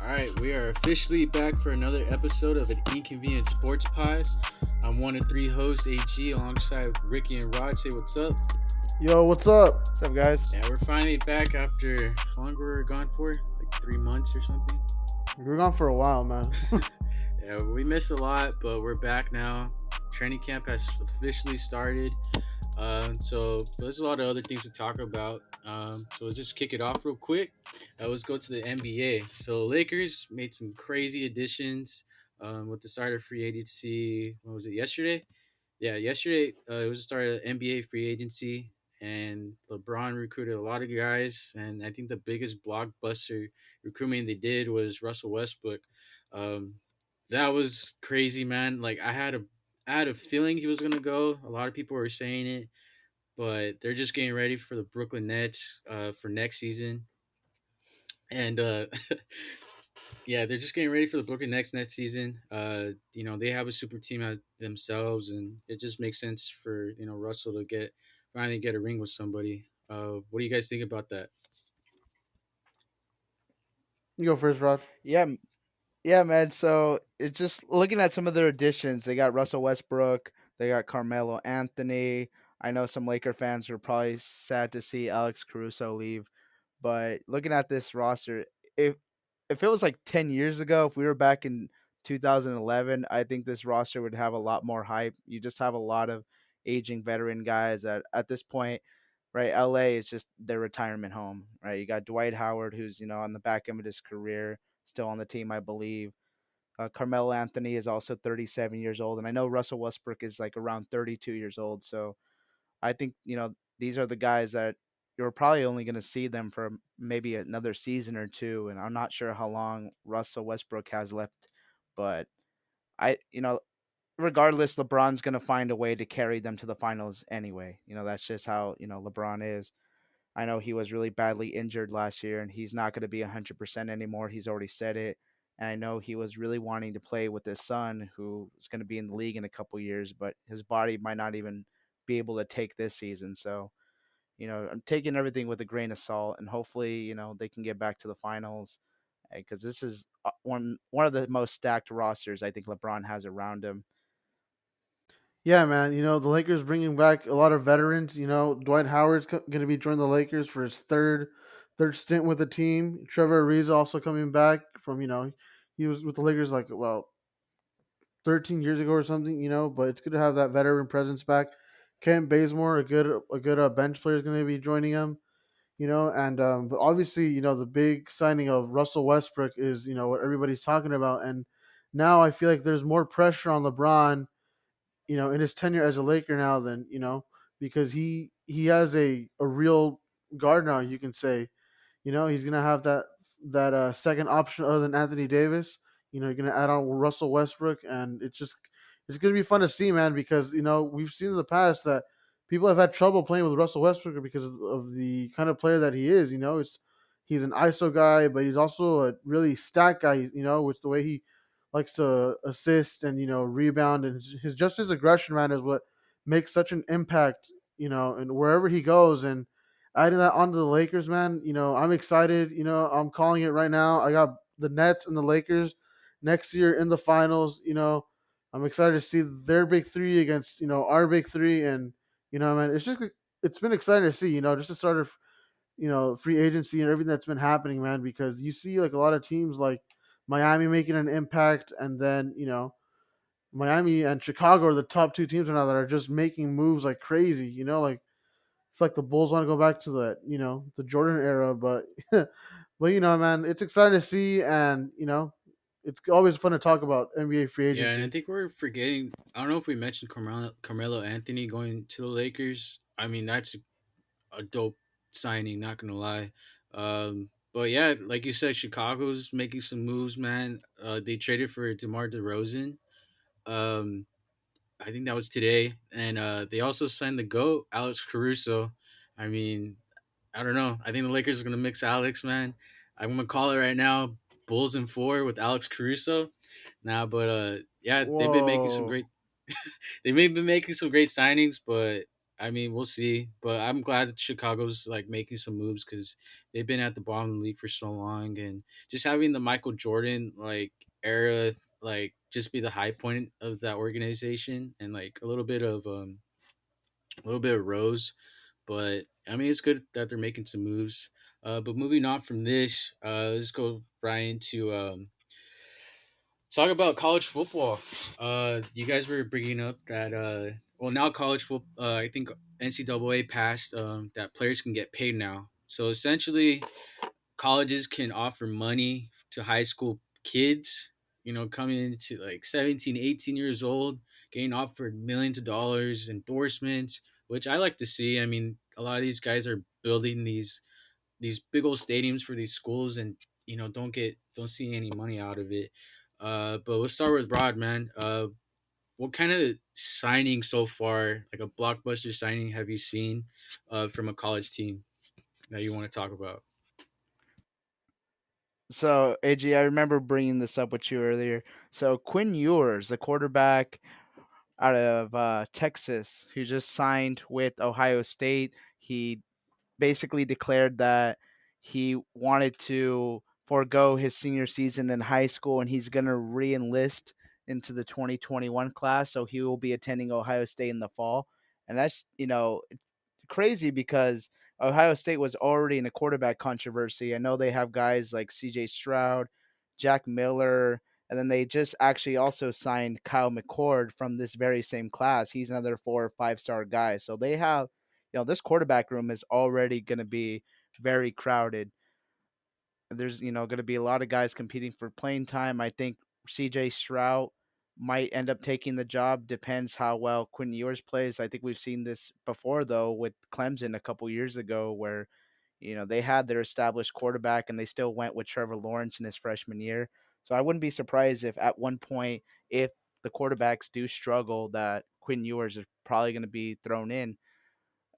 All right, we are officially back for another episode of an Inconvenient Sports Pod. I'm one of three hosts, AG, alongside Ricky and Rod. Say what's up. Yo, what's up? What's up, guys? Yeah, we're finally back after how long were we gone for? Like 3 months or something. We were gone for a while, man. Yeah, we missed a lot, but we're back now. Training camp has officially started. So there's a lot of other things to talk about. So let's just kick it off real quick. Let's go to the NBA. So Lakers made some crazy additions with the start of free agency. What was it, yesterday? Yeah, yesterday it was the start of NBA free agency, and LeBron recruited a lot of guys. And I think the biggest blockbuster recruitment they did was Russell Westbrook. Um, that was crazy, man. Like I had a feeling he was gonna go. A lot of people were saying it, but they're just getting ready for the Brooklyn Nets for next season, and yeah, they're just getting ready for the Brooklyn Nets next season. They have a super team themselves, and it just makes sense for Russell to finally get a ring with somebody. What do you guys think about that? You go first, Rod. Yeah, yeah, man. So it's just looking at some of their additions. They got Russell Westbrook. They got Carmelo Anthony. I know some Laker fans are probably sad to see Alex Caruso leave, but looking at this roster, if if it was like 10 years ago, if we were back in 2011, I think this roster would have a lot more hype. You just have a lot of aging veteran guys that at this point, right? LA is just their retirement home, right? You got Dwight Howard, who's on the back end of his career, still on the team, I believe. Carmelo Anthony is also 37 years old, and I know Russell Westbrook is like around 32 years old. So I think these are the guys that you're probably only going to see them for maybe another season or two, and I'm not sure how long Russell Westbrook has left, but regardless, LeBron's going to find a way to carry them to the finals anyway. That's just how LeBron is. I know he was really badly injured last year, and he's not going to be 100% anymore. He's already said it. And I know he was really wanting to play with his son, who is going to be in the league in a couple years, but his body might not even be able to take this season. So, I'm taking everything with a grain of salt, and hopefully, they can get back to the finals because this is one of the most stacked rosters I think LeBron has around him. Yeah, man. The Lakers bringing back a lot of veterans. Dwight Howard's going to be joining the Lakers for his third stint with the team. Trevor Ariza also coming back from he was with the Lakers like about 13 years ago or something. But it's good to have that veteran presence back. Kent Bazemore, a good bench player, is going to be joining him. And but obviously, the big signing of Russell Westbrook is what everybody's talking about, and now I feel like there's more pressure on LeBron, in his tenure as a Laker now than because he has a real guard now. You can say, he's gonna have that second option other than Anthony Davis. You're gonna add on Russell Westbrook, and it's gonna be fun to see, man, because we've seen in the past that people have had trouble playing with Russell Westbrook because of the kind of player that he is. He's an ISO guy, but he's also a really stat guy. With the way he likes to assist and rebound, and his aggression, man, is what makes such an impact. And wherever he goes, and adding that onto the Lakers, man, I'm excited. I'm calling it right now. I got the Nets and the Lakers next year in the finals. I'm excited to see their big three against our big three, and man, it's been exciting to see. Just to start of free agency and everything that's been happening, man, because you see like a lot of teams like Miami making an impact, and then Miami and Chicago are the top two teams right now that are just making moves like crazy. Like feel like the Bulls want to go back to the Jordan era, but but man, it's exciting to see, and it's always fun to talk about NBA free Yeah, and I agency. think we're forgetting. I don't know if we mentioned Carmelo Anthony going to the Lakers. I mean, that's a dope signing. Not gonna lie. But yeah, like you said, Chicago's making some moves, man. They traded for DeMar DeRozan. Um, I think that was today, and they also signed the GOAT, Alex Caruso. I mean, I don't know. I think the Lakers are gonna mix Alex, man. I'm gonna call it right now, Bulls in four with Alex Caruso. Now, but yeah, they've been making some Whoa. great. They've been making some great signings, but I mean, we'll see. But I'm glad that Chicago's like making some moves because they've been at the bottom of the league for so long, and just having the Michael Jordan like era like just be the high point of that organization, and like a little bit of Rose. But I mean, it's good that they're making some moves. But moving on from this, let's go Brian to talk about college football. You guys were bringing up that well now college football. I think NCAA passed that players can get paid now. So essentially, colleges can offer money to high school kids. You know, coming into like 17, 18 years old, getting offered millions of dollars, endorsements, which I like to see. I mean, a lot of these guys are building these big old stadiums for these schools, and don't see any money out of it. But let's start with Rod, man. What kind of signing so far, like a blockbuster signing, have you seen from a college team that you want to talk about? So, AG, I remember bringing this up with you earlier. So, Quinn Ewers, the quarterback out of Texas, who just signed with Ohio State, he basically declared that he wanted to forego his senior season in high school and he's going to re-enlist into the 2021 class. So he will be attending Ohio State in the fall. And that's, crazy because Ohio State was already in a quarterback controversy. I know they have guys like CJ Stroud, Jack Miller, and then they just actually also signed Kyle McCord from this very same class. He's another 4 or 5 star guy. So they have, this quarterback room is already going to be very crowded. There's, going to be a lot of guys competing for playing time. I think CJ Stroud might end up taking the job. Depends how well Quinn Ewers plays. I think we've seen this before, though, with Clemson a couple years ago, where, they had their established quarterback and they still went with Trevor Lawrence in his freshman year. So I wouldn't be surprised if at one point, if the quarterbacks do struggle, that Quinn Ewers is probably going to be thrown in.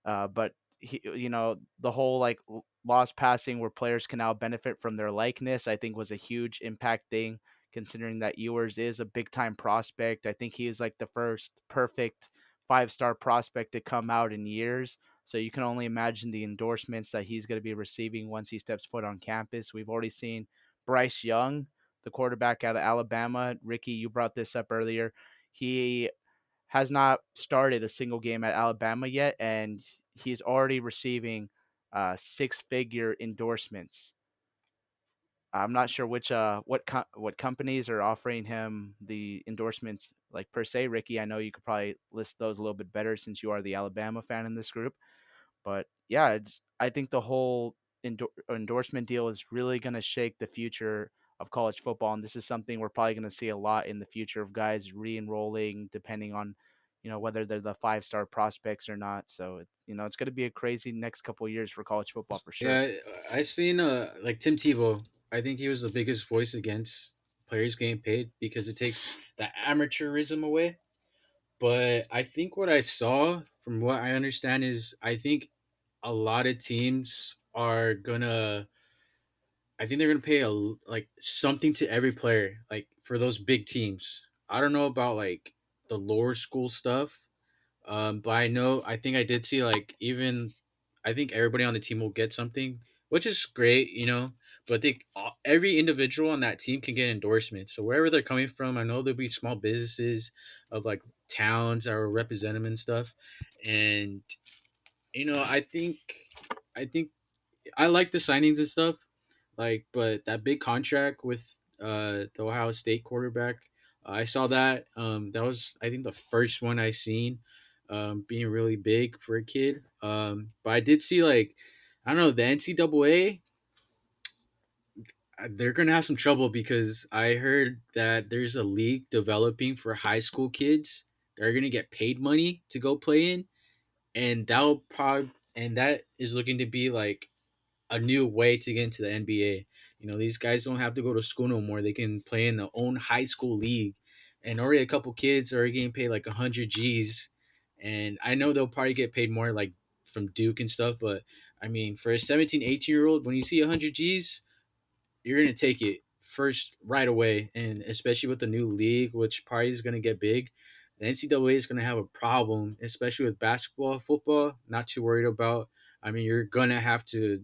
But the whole like lost passing where players can now benefit from their likeness, I think was a huge impact thing. Considering that Ewers is a big time prospect, I think he is like the first perfect 5 star prospect to come out in years. So you can only imagine the endorsements that he's going to be receiving once he steps foot on campus. We've already seen Bryce Young, the quarterback out of Alabama. Ricky, you brought this up earlier. He has not started a single game at Alabama yet, and he's already receiving 6 figure endorsements. I'm not sure which what companies are offering him the endorsements like per se. Ricky, I know you could probably list those a little bit better since you are the Alabama fan in this group. But yeah, I think the whole endorsement deal is really going to shake the future of college football, and this is something we're probably going to see a lot in the future of guys re-enrolling, depending on whether they're the 5 star prospects or not. So it's going to be a crazy next couple of years for college football for sure. Yeah, I seen like Tim Tebow. I think he was the biggest voice against players getting paid because it takes the amateurism away. But I think what I saw, from what I understand, is I think a lot of teams are gonna. I think they're gonna pay like something to every player, like for those big teams. I don't know about like the lower school stuff, but I think I did see like even I think everybody on the team will get something, which is great, you know. But every individual on that team can get endorsements. So wherever they're coming from, I know there'll be small businesses of like towns that will represent them and stuff. And I think I like the signings and stuff, like, but that big contract with the Ohio State quarterback, I saw that. That was I think the first one I seen, being really big for a kid. But I did see like I don't know the NCAA. They're gonna have some trouble because I heard that there's a league developing for high school kids. They're gonna get paid money to go play in, and that is looking to be like a new way to get into the NBA. You know, these guys don't have to go to school no more. They can play in their own high school league. And already a couple kids are getting paid like 100 G's. And I know they'll probably get paid more like from Duke and stuff. But I mean, for a 17, 18-year-old, when you see 100 G's, you're going to take it first right away. And especially with the new league, which probably is going to get big. the NCAA is going to have a problem, especially with basketball, football. Not too worried about. I mean, you're gonna have to,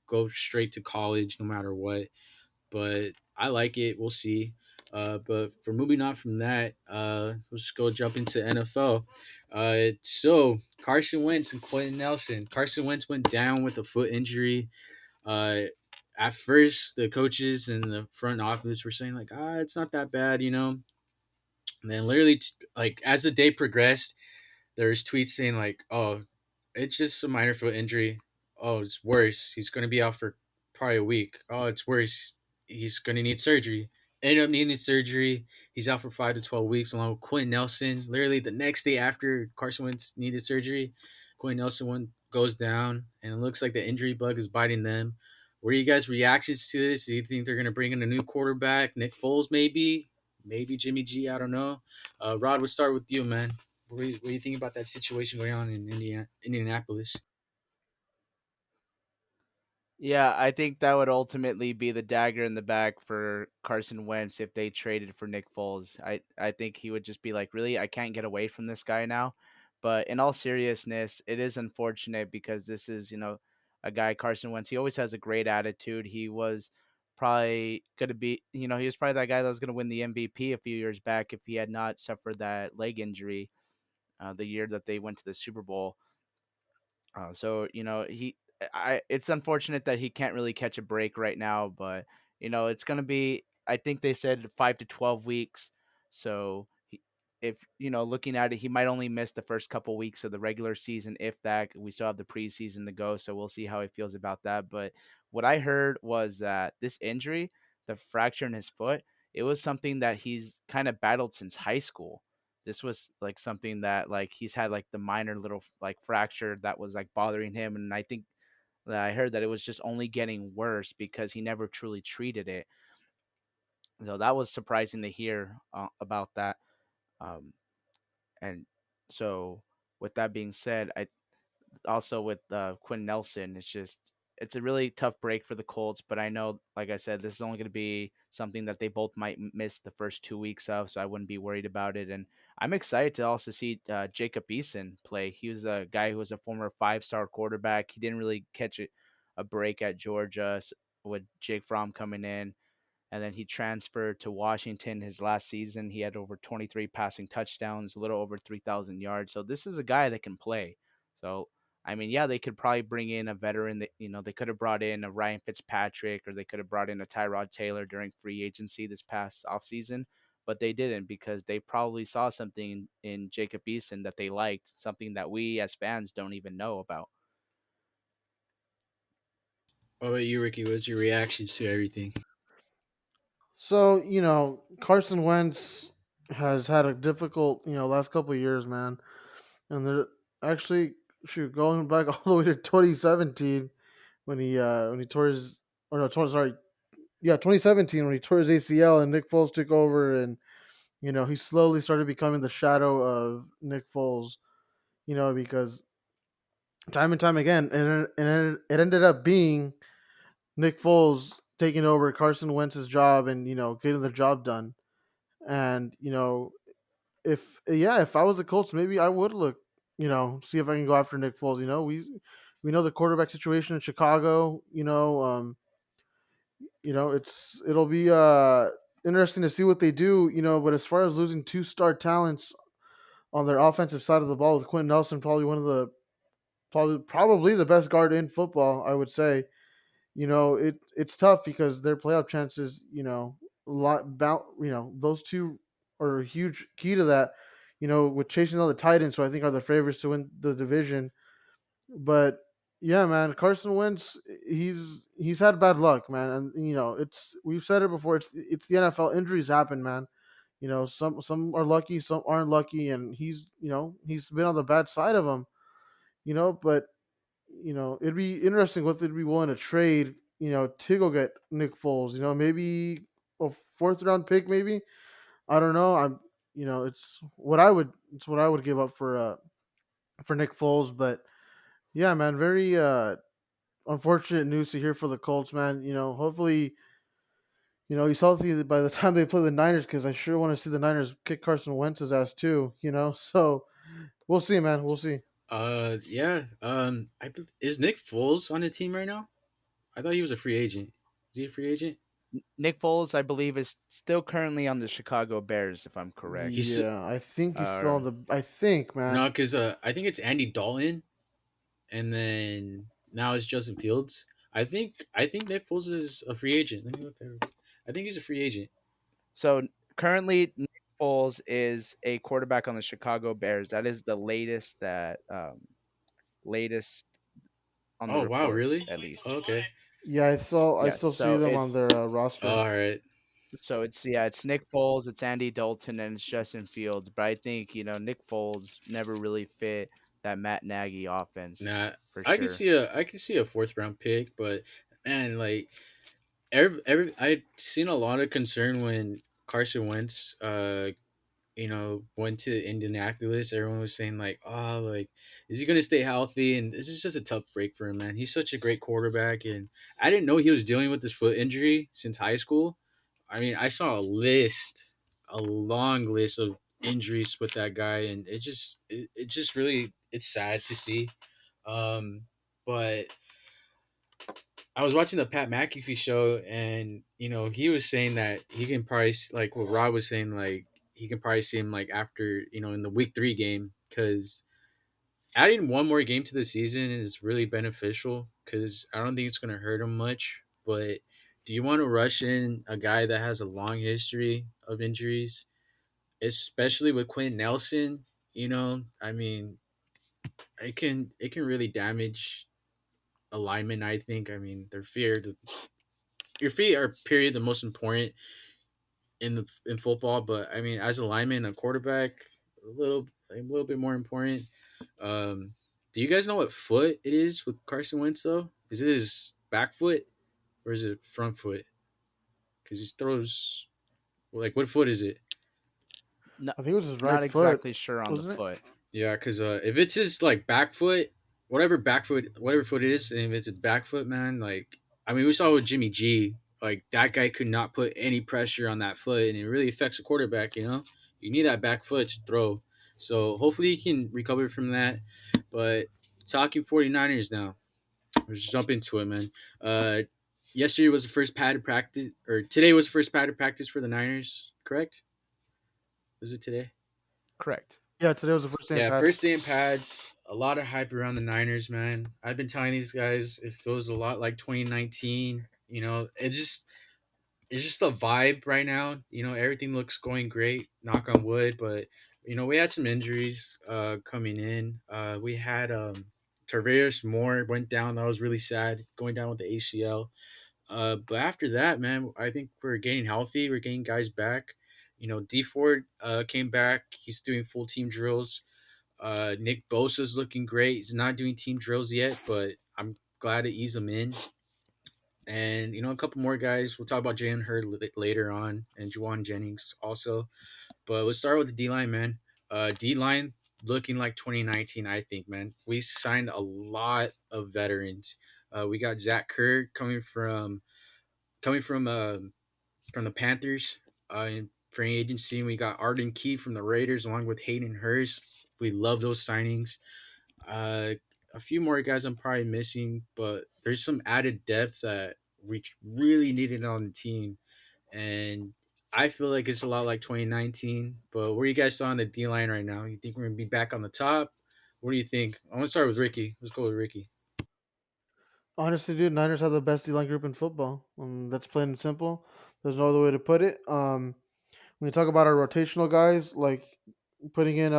go straight to college no matter what. But I like it. We'll see. But for moving on from that, let's go jump into NFL. So Carson Wentz and Quentin Nelson. Carson Wentz went down with a foot injury. Uh, at first, the coaches and the front office were saying like, it's not that bad. And then literally, like as the day progressed, there's tweets saying like, "Oh, it's just a minor foot injury. Oh, it's worse. He's going to be out for probably a week. Oh, it's worse. He's going to need surgery." Ended up needing surgery. He's out for 5 to 12 weeks, along with Quentin Nelson. Literally the next day after Carson Wentz needed surgery, Quentin Nelson goes down, and it looks like the injury bug is biting them. What are you guys' reactions to this? Do you think they're going to bring in a new quarterback, Nick Foles, maybe Jimmy G? I don't know. Rod, we'll start with you, man. What do you think about that situation going on in Indianapolis? Yeah, I think that would ultimately be the dagger in the back for Carson Wentz if they traded for Nick Foles. I think he would just be like, really, I can't get away from this guy now. But in all seriousness, it is unfortunate because this is, a guy, Carson Wentz. He always has a great attitude. He was probably going to be, he was probably that guy that was going to win the MVP a few years back if he had not suffered that leg injury the year that they went to the Super Bowl. So it's unfortunate that he can't really catch a break right now, but it's gonna be. I think they said 5 to 12 weeks. So if looking at it, he might only miss the first couple weeks of the regular season, if that. We still have the preseason to go, so we'll see how he feels about that. But what I heard was that this injury, the fracture in his foot, it was something that he's kind of battled since high school. This was like something that like he's had like the minor little like fracture that was like bothering him, and I think that I heard that it was just only getting worse because he never truly treated it. So that was surprising to hear about that. Um, and so with that being said, I also with Quinn Nelson, it's a really tough break for the Colts. But I know, like I said, this is only going to be something that they both might miss the first 2 weeks of, so I wouldn't be worried about it. And I'm excited to also see Jacob Eason play. He was a guy who was a former 5-star quarterback. He didn't really catch a break at Georgia with Jake Fromm coming in, and then he transferred to Washington his last season. He had over 23 passing touchdowns, a little over 3,000 yards. So this is a guy that can play. So I mean, yeah, they could probably bring in a veteran. That they could have brought in a Ryan Fitzpatrick, or they could have brought in a Tyrod Taylor during free agency this past offseason, but they didn't because they probably saw something in Jacob Eason that they liked, something that we as fans don't even know about. What about you, Ricky? What's your reactions to everything? So Carson Wentz has had a difficult last couple of years, man, and they're actually shoot going back all the way to 2017 when he tore his or no 20, sorry, yeah, 2017 when he tore his ACL and Nick Foles took over, and he slowly started becoming the shadow of Nick Foles, because time and time again, and it ended up being Nick Foles taking over Carson Wentz's job and getting the job done. And if I was the Colts, maybe I would look, see if I can go after Nick Foles. We know the quarterback situation in Chicago. It'll be interesting to see what they do. But as far as losing two star talents on their offensive side of the ball with Quentin Nelson, probably one of the probably the best guard in football, I would say. It's tough because their playoff chances, those two are a huge key to that. With chasing all the Titans, who I think are the favorites to win the division. But yeah, man, Carson Wentz, he's had bad luck, man, and it's we've said it before. It's the NFL. Injuries happen, man. Some are lucky, some aren't lucky, and he's been on the bad side of them. But it'd be interesting what they'd be willing to trade, to go get Nick Foles. Maybe a fourth round pick, maybe. I don't know. It's what I would give up for Nick Foles. But yeah, man, very unfortunate news to hear for the Colts, man. Hopefully, He's healthy by the time they play the Niners because I sure want to see the Niners kick Carson Wentz's ass too. So we'll see, man. We'll see. Yeah. Is Nick Foles on the team right now? I thought he was a free agent. Is he a free agent? Nick Foles, I believe, is still currently on the Chicago Bears, if I'm correct. He's Yeah, I think he's still Uh, on the. I think, no, man. because I think it's Andy Dalton, and then now it's Justin Fields. I think Nick Foles is a free agent. Let me look there. I think he's a free agent. so currently, Nick Foles is a quarterback on the Chicago Bears. That is the latest on the Oh wow, reports, really? at least. Okay. Yeah, I Yes. still see them on their roster. All right. It's Nick Foles, it's Andy Dalton, and it's Justin Fields. But I think Nick Foles never really fit that Matt Nagy offense Nah, for I can sure. see a fourth round pick, but man, like I seen a lot of concern when Carson Wentz went to Indianapolis. Everyone was saying like, oh, like, is he gonna stay healthy? And this is just a tough break for him, man. He's such a great quarterback, and I didn't know he was dealing with this foot injury since high school. I mean, I saw a long list of injuries with that guy, and it just really it's sad to see. Um, but I was watching the Pat McAfee show, and he was saying that he can probably like what Rob was saying, like he can probably see him like after in the week 3 game because adding one more game to the season is really beneficial because I don't think it's going to hurt him much. But do you want to rush in a guy that has a long history of injuries, especially with Quentin Nelson? I mean, it can really damage alignment. I think. I mean, your feet are period the most important in football, but I mean as a lineman, a quarterback, a little bit more important. Um, do you guys know what foot it is with Carson Wentz though? Is it his back foot or is it front foot? Because he throws like what foot is it? Not, I think it was his not right foot, exactly sure on the wasn't it? foot. Yeah, because if it's his like back foot, whatever foot it is, and if it's his back foot, man, like I mean, we saw with Jimmy G, like that guy could not put any pressure on that foot, and it really affects a quarterback. You need that back foot to throw. So hopefully he can recover from that. But talking 49ers now, let's jump into it, man. Uh, Yesterday was the first padded practice, or today was the first padded practice for the Niners. Correct? Was it today? Correct. Yeah, today was the first day in Yeah, pads. first day in pads. A lot of hype around the Niners, man. I've been telling these guys it feels a lot like 2019. It's just a vibe right now. Everything looks going great. Knock on wood, but we had some injuries coming in. We had Tarvarius Moore went down. That was really sad. Going down with the ACL. But after that, man, I think we're getting healthy. We're getting guys back. D Ford came back. He's doing full team drills. Nick Bosa's looking great. He's not doing team drills yet, but I'm glad to ease him in. And a couple more guys. We'll talk about Jalen Hurd later on, and Juwan Jennings also. But let's start with the D line, man. D line looking like 2019, I think, man. We signed a lot of veterans. We got Zach Kerr coming from the Panthers in free agency. We got Arden Key from the Raiders along with Hayden Hurst. We love those signings. Uh, a few more guys I'm probably missing, but there's some added depth that we really needed on the team, and I feel like it's a lot like 2019. But where you guys on the D line right now? You think we're gonna be back on the top? What do you think? I want to start with Ricky. Let's go with Ricky. Honestly, dude, Niners have the best D line group in football. That's plain and simple. There's no other way to put it. When you talk about our rotational guys, like putting in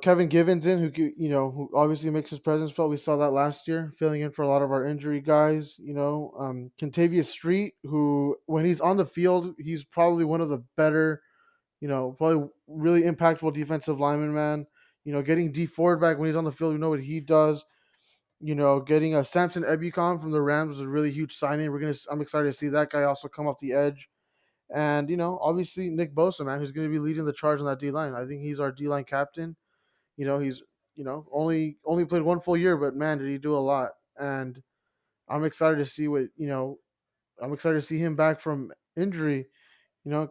Kevin Givens in, who obviously makes his presence felt. We saw that last year, filling in for a lot of our injury guys. Contavious Street, who when he's on the field, he's probably one of the better, probably really impactful defensive lineman. Man, getting D Ford back when he's on the field, we know what he does. Getting a Samson Ebukam from the Rams was a really huge signing. I'm excited to see that guy also come off the edge. And obviously Nick Bosa, man, who's going to be leading the charge on that D line. I think he's our D line captain. He's only played one full year, but man, did he do a lot. And I'm excited to see what I'm excited to see him back from injury.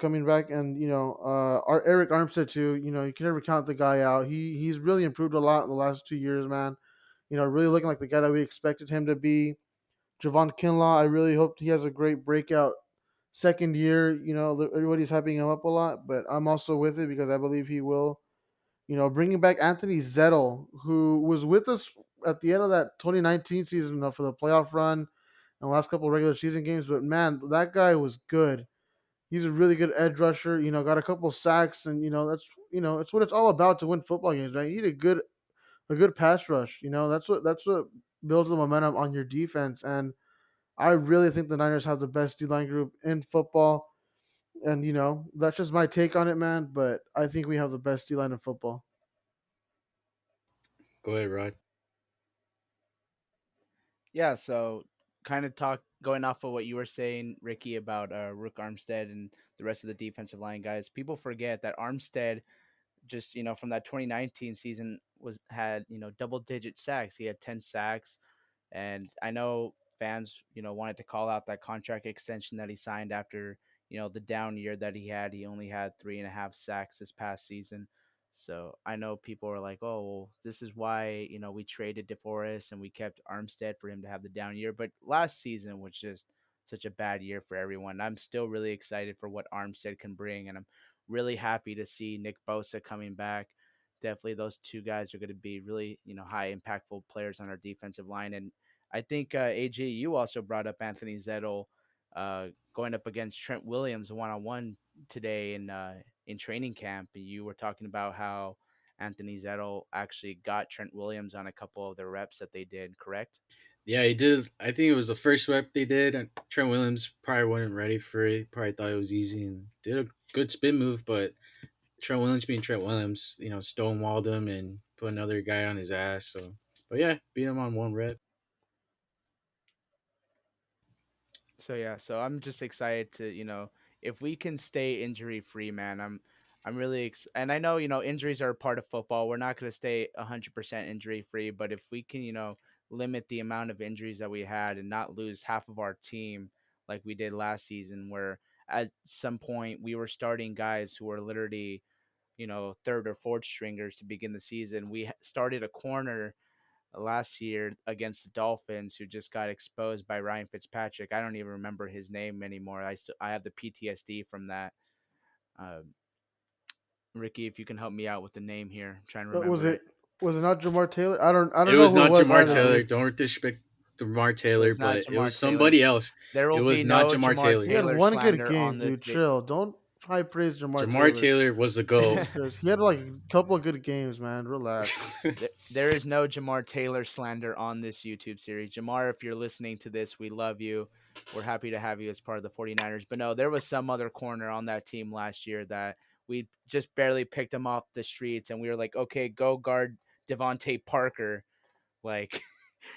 Coming back, and our Eric Armstead too. You can never count the guy out. He's really improved a lot in the last 2 years, man. Really looking like the guy that we expected him to be. Javon Kinlaw, I really hope he has a great breakout second year. Everybody's hyping him up a lot, but I'm also with it because I believe he will. Bringing back Anthony Zettel, who was with us at the end of that 2019 season for the playoff run and the last couple of regular season games. But man, that guy was good. He's a really good edge rusher. Got a couple sacks, and it's what it's all about to win football games, right? You need a good pass rush. That's what builds the momentum on your defense. And I really think the Niners have the best D line group in football. And that's just my take on it, man. But I think we have the best D line in football. Go ahead, Rod. Yeah, so kind of talk going off of what you were saying, Ricky, about Rook Armstead and the rest of the defensive line guys. People forget that Armstead just from that 2019 season was had double digit sacks. He had 10 sacks, and I know fans wanted to call out that contract extension that he signed after the down year that he had. He only had 3.5 sacks this past season. So I know people are like, oh, well, this is why we traded DeForest and we kept Armstead for him to have the down year. But last season was just such a bad year for everyone. I'm still really excited for what Armstead can bring, and I'm really happy to see Nick Bosa coming back. Definitely, those two guys are going to be really, high impactful players on our defensive line. And I think AG, you also brought up Anthony Zettel going up against Trent Williams one on one today in training camp. You were talking about how Anthony Zettel actually got Trent Williams on a couple of the reps that they did. Correct? Yeah, he did. I think it was the first rep they did. And Trent Williams probably wasn't ready for it. Probably thought it was easy and did a good spin move. But Trent Williams being Trent Williams, stonewalled him and put another guy on his ass. So, but yeah, beat him on one rep. So yeah, so I'm just excited to if we can stay injury free, man. I'm really and I know injuries are a part of football. We're not going to stay 100% injury free, but if we can limit the amount of injuries that we had and not lose half of our team like we did last season, where at some point we were starting guys who were literally third or fourth stringers to begin the season. We started a corner last year against the Dolphins, who just got exposed by Ryan Fitzpatrick. I don't even remember his name anymore. I have the PTSD from that. Uh, Ricky, if you can help me out with the name here, I'm trying to But was remember it it. was it not Jamar Taylor? I don't It know was who it not was Jamar either, Taylor. dude. Don't disrespect Jamar It Taylor, was not but it was Jamar Taylor. somebody else. There It will was be not no Jamar Jamar He Taylor. had Taylor one good slander game, on this. dude. Chill. Don't high praise Jamar Jamar Taylor. Taylor was the GOAT. Chris, he had like a couple of good games, man. Relax. There is no Jamar Taylor slander on this YouTube series. Jamar, if you're listening to this, we love you. We're happy to have you as part of the 49ers. But no, there was some other corner on that team last year that we just barely picked him off the streets, and we were like, okay, go guard Devontae Parker, like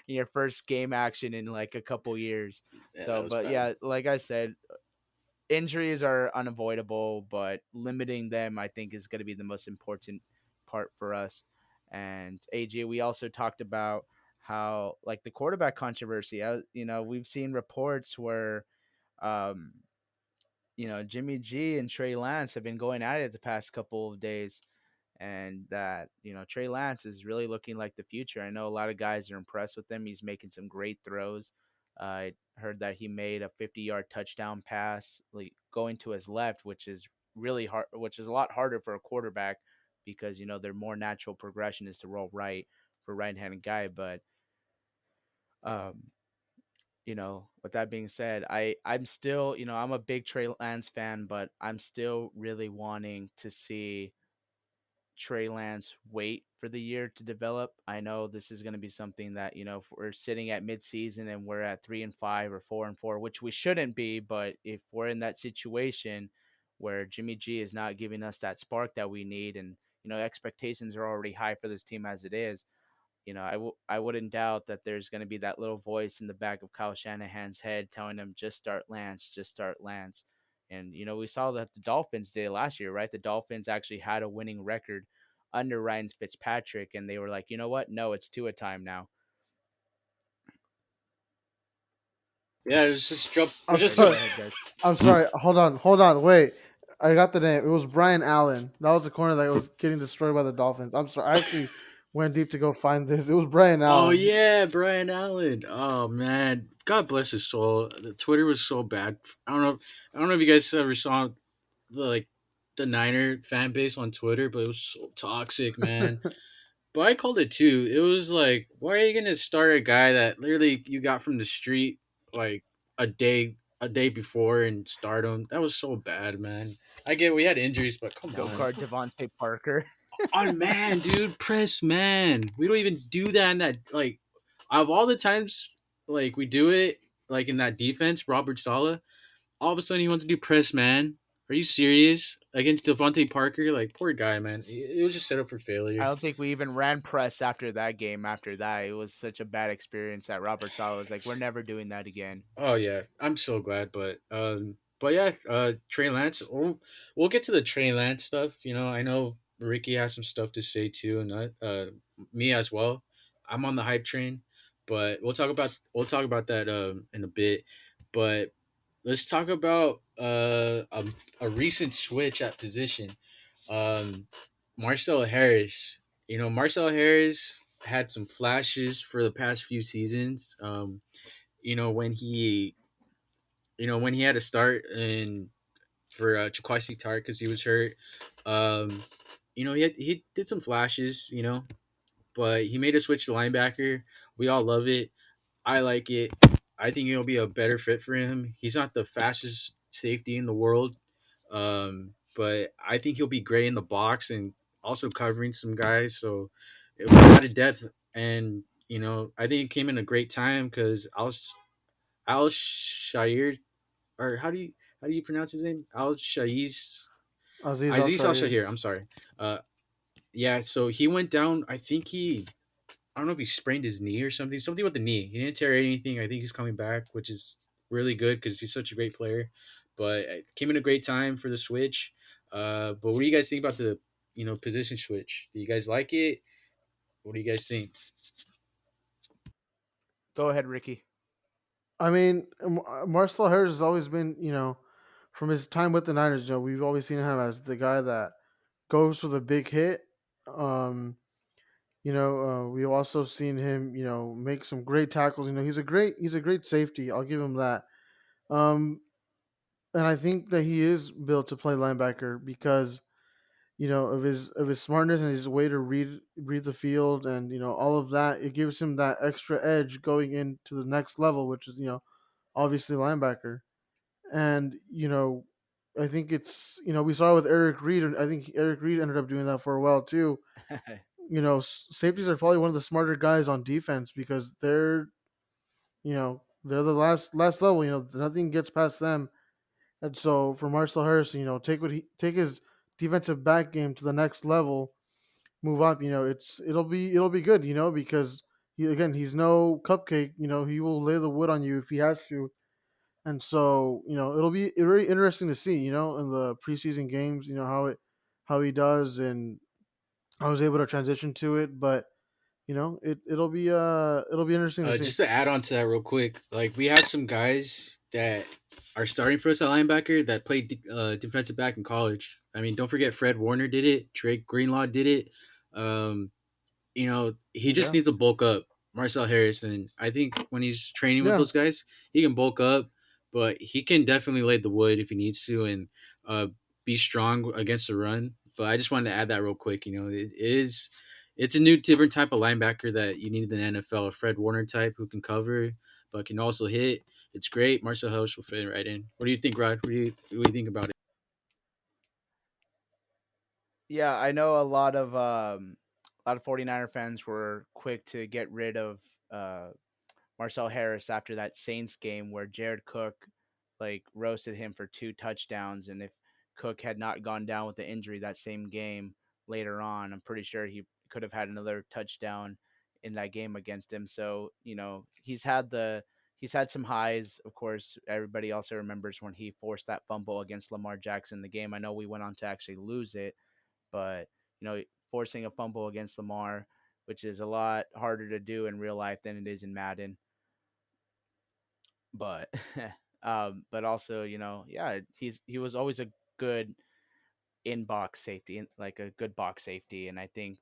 in your first game action in like a couple years. Yeah, that So, was but bad. yeah, like I said, injuries are unavoidable, but limiting them, I think, is going to be the most important part for us. And AJ, we also talked about how like the quarterback controversy. We've seen reports where, um, Jimmy G and Trey Lance have been going at it the past couple of days, and that Trey Lance is really looking like the future. I know a lot of guys are impressed with him. He's making some great throws. I heard that he made a 50-yard touchdown pass like going to his left, which is really hard, which is a lot harder for a quarterback because their more natural progression is to roll right for right-handed guy. But um, with that being said, I'm still I'm a big Trey Lance fan, but I'm still really wanting to see Trey Lance wait for the year to develop. I know this is going to be something that, if we're sitting at midseason and we're at 3-5 or 4-4, which we shouldn't be, but if we're in that situation where Jimmy G is not giving us that spark that we need, and, expectations are already high for this team as it is, I wouldn't doubt that there's going to be that little voice in the back of Kyle Shanahan's head telling him, just start Lance, just start Lance. And, we saw that the Dolphins did last year, right? The Dolphins actually had a winning record under Ryan Fitzpatrick, and they were like, you know what? No, it's Tua time now. Yeah, it was just jump. It I'm was just Sorry, jump. go sorry. ahead, guys. I'm sorry. Hold on. Wait. I got the name. It was Brian Allen. That was the corner that was getting destroyed by the Dolphins. I'm sorry. I actually went deep to go find this. It was Brian Oh Allen. yeah, Brian Allen. Oh man, God bless his soul. The Twitter was so bad. I don't know. I don't know if you guys ever saw like the Niner fan base on Twitter, but it was so toxic, man. But I called it too. It was like, why are you gonna start a guy that literally you got from the street like a day before and start him? That was so bad, man. I get we had injuries, but come Go on. kart Devontae Parker. On man, dude, press man. We don't even do that in that like of all the times like we do it like in that defense, Robert Sala. All of a sudden he wants to do press man. Are you serious? Against Devontae Parker? Like poor guy, man. It was just set up for I failure. don't think we even ran press after that game. After that, it was such a bad experience that Robert Sala was like, "We're never doing that again." Oh yeah, I'm so glad. But yeah, Trey Lance. We'll get to the Trey Lance stuff. You know, I know Ricky has some stuff to say too, and me as well. I'm on the hype train, but we'll talk about that in a bit. But let's talk about a recent switch at position. Um, Marcell Harris. You know, Marcell Harris had some flashes for the past few seasons. You know when he when he had to start and for Chikwasi Tart because he was hurt. Um, he did some flashes, but he made a switch to linebacker. We all love it. I like it. I think it'll be a better fit for him. He's not the fastest safety in the world, but I think he'll be great in the box and also covering some guys. So it was a lot of depth, and I think it came in a great time because Al Shair, or how do you pronounce his name? Al Shaiz Aziz Al Aziz Al Shahir. Shahir. I'm sorry. Uh, yeah. So he went down. I don't know if he sprained his knee or something. Something with the knee. He didn't tear anything. I think he's coming back, which is really good because he's such a great player. But it came in a great time for the switch. But what do you guys think about the position switch? Do you guys like it? What do you guys think? Go ahead, Ricky. I mean, Marcel Harris has always been, from his time with the Niners, we've always seen him as the guy that goes for the big hit. Um, we've also seen him, make some great tackles. He's a great safety. I'll give him that. Um, and I think that he is built to play linebacker because of his smartness and his way to read the field and all of that. It gives him that extra edge going into the next level, which is obviously linebacker. And I think it's we saw it with Eric Reed, and I think Eric Reed ended up doing that for a while too. Safeties are probably one of the smarter guys on defense because they're the last level. Nothing gets past them. And so for Marcel Harris, take his defensive back game to the next level, move up. It'll be good. Because he's no cupcake. He will lay the wood on you if he has to. And so it'll be very interesting to see. In the preseason games, how he does and I was able to transition to it. But it'll be interesting to see. Just to add on to that real quick, like we have some guys that are starting for us at linebacker that played defensive back in college. I mean, don't forget Fred Warner did it. Drake Greenlaw did it. Um, he just Yeah, needs to bulk up. Marcel Harris, and I think when he's training with yeah. those guys, he can bulk up, but he can definitely lay the wood if he needs to and uh, be strong against the run. But I just wanted to add that real quick. It's a new different type of linebacker that you need in the NFL. A Fred Warner type who can cover but can also hit. It's great. Marcel Harris will fit right in. What do you think, Rod? What do you think about it? Yeah, I know a lot of 49er fans were quick to get rid of uh Marcell Harris after that Saints game where Jared Cook like roasted him for 2 touchdowns, and if Cook had not gone down with the injury that same game later on, I'm pretty sure he could have had another touchdown in that game against him. So, he's had some highs. Of course, everybody also remembers when he forced that fumble against Lamar Jackson in the game. I know we went on to actually lose it, but forcing a fumble against Lamar, which is a lot harder to do in real life than it is in Madden. but but also, yeah, he was always a good in box safety, like a good box safety, and I think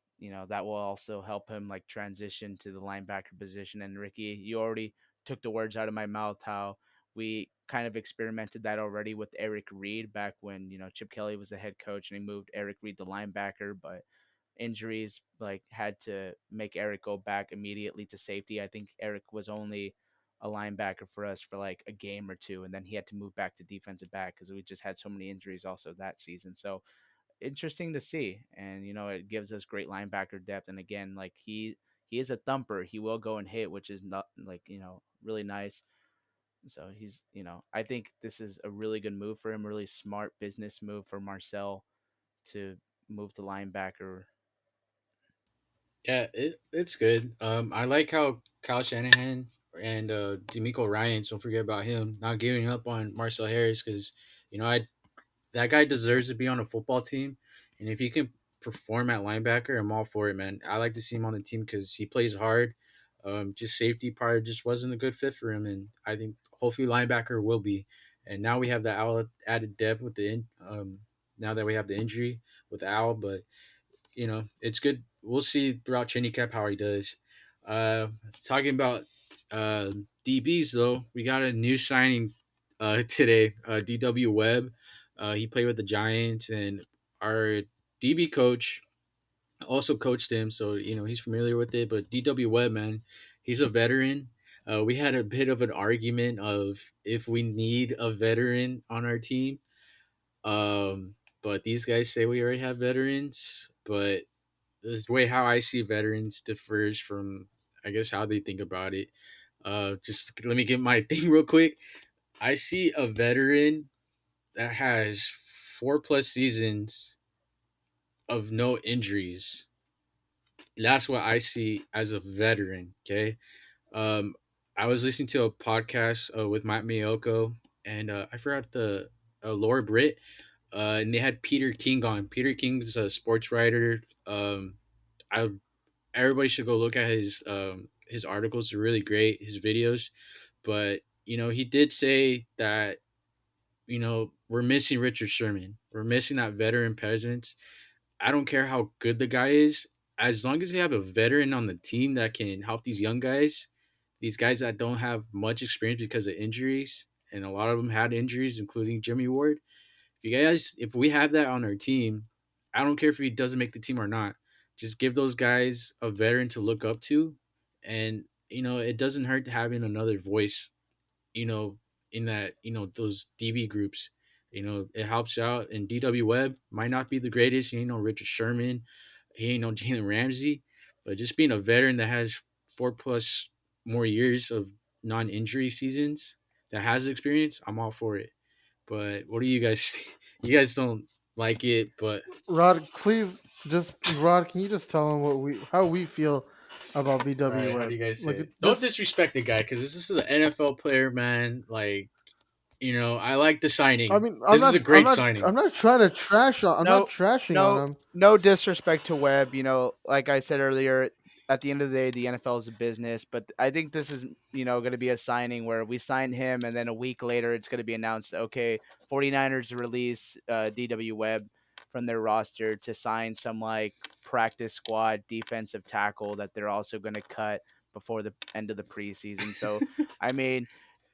that will also help him like transition to the linebacker position. And Ricky, you already took the words out of my mouth. How we kind of experimented that already with Eric Reed back when Chip Kelly was the head coach and he moved Eric Reed to linebacker, but injuries like had to make Eric go back immediately to safety. I think Eric was only a linebacker for us for like a game or two, and then he had to move back to defensive back because we just had so many injuries also that season. So interesting to see, and it gives us great linebacker depth. And again, like he is a thumper. He will go and hit, which is not like really nice. So he's I think this is a really good move for him, really smart business move for Marcel to move to linebacker. Yeah, it's good. I like how Kyle Shanahan and D'Amico Ryan, don't forget about him, not giving up on Marcell Harris because I that guy deserves to be on a football team, and if he can perform at linebacker, I'm all for it, man. I like to see him on the team because he plays hard. Just safety part just wasn't a good fit for him, and I think hopefully linebacker will be. And now we have the added depth with now that we have the injury with Al, but it's good. We'll see throughout training camp how he does. Uh, Talking about DBs though, we got a new signing today. DW Webb. He played with the Giants, and our DB coach also coached him, so he's familiar with it. But DW Webb, man, he's a veteran. We had a bit of an argument of if we need a veteran on our team. But these guys say we already have veterans, but the way how I see veterans differs from I guess how they think about it. Just let me get my thing real quick. I see a veteran that has 4+ seasons of no injuries. That's what I see as a veteran. Okay. Um, I was listening to a podcast with Matt Miyoko, and I forgot the Laura Britt, and they had Peter King on. Peter King's a sports writer. I Everybody should go look at his articles. They're really great. His videos, but he did say that we're missing Richard Sherman. We're missing that veteran presence. I don't care how good the guy is, as long as you have a veteran on the team that can help these guys that don't have much experience because of injuries, and a lot of them had injuries, including Jimmy Ward. If we have that on our team, I don't care if he doesn't make the team or not. Just give those guys a veteran to look up to, and it doesn't hurt having another voice. You know, in that those DB groups, it helps out. And DW Webb might not be the greatest. He ain't no Richard Sherman. He ain't no Jalen Ramsey, but just being a veteran that has 4+ more years of non-injury seasons that has experience, I'm all for it. But what do you guys? You guys don't like it, but Rod, please just Rod, can you just tell him how we feel about all BW right. How do Webb? you guys say Like it? Don't just disrespect the guy because this is an NFL player, man. Like I like the I signing. mean, This is a great I'm signing. not trying to trash on I'm not No, trashing on no, him. no disrespect to Webb. Like I said earlier, at the end of the day, the NFL is a business. But I think this is, going to be a signing where we sign him, and then a week later, it's going to be announced, okay, 49ers release DW Webb from their roster to sign some like practice squad defensive tackle that they're also going to cut before the end of the preseason. So, I mean,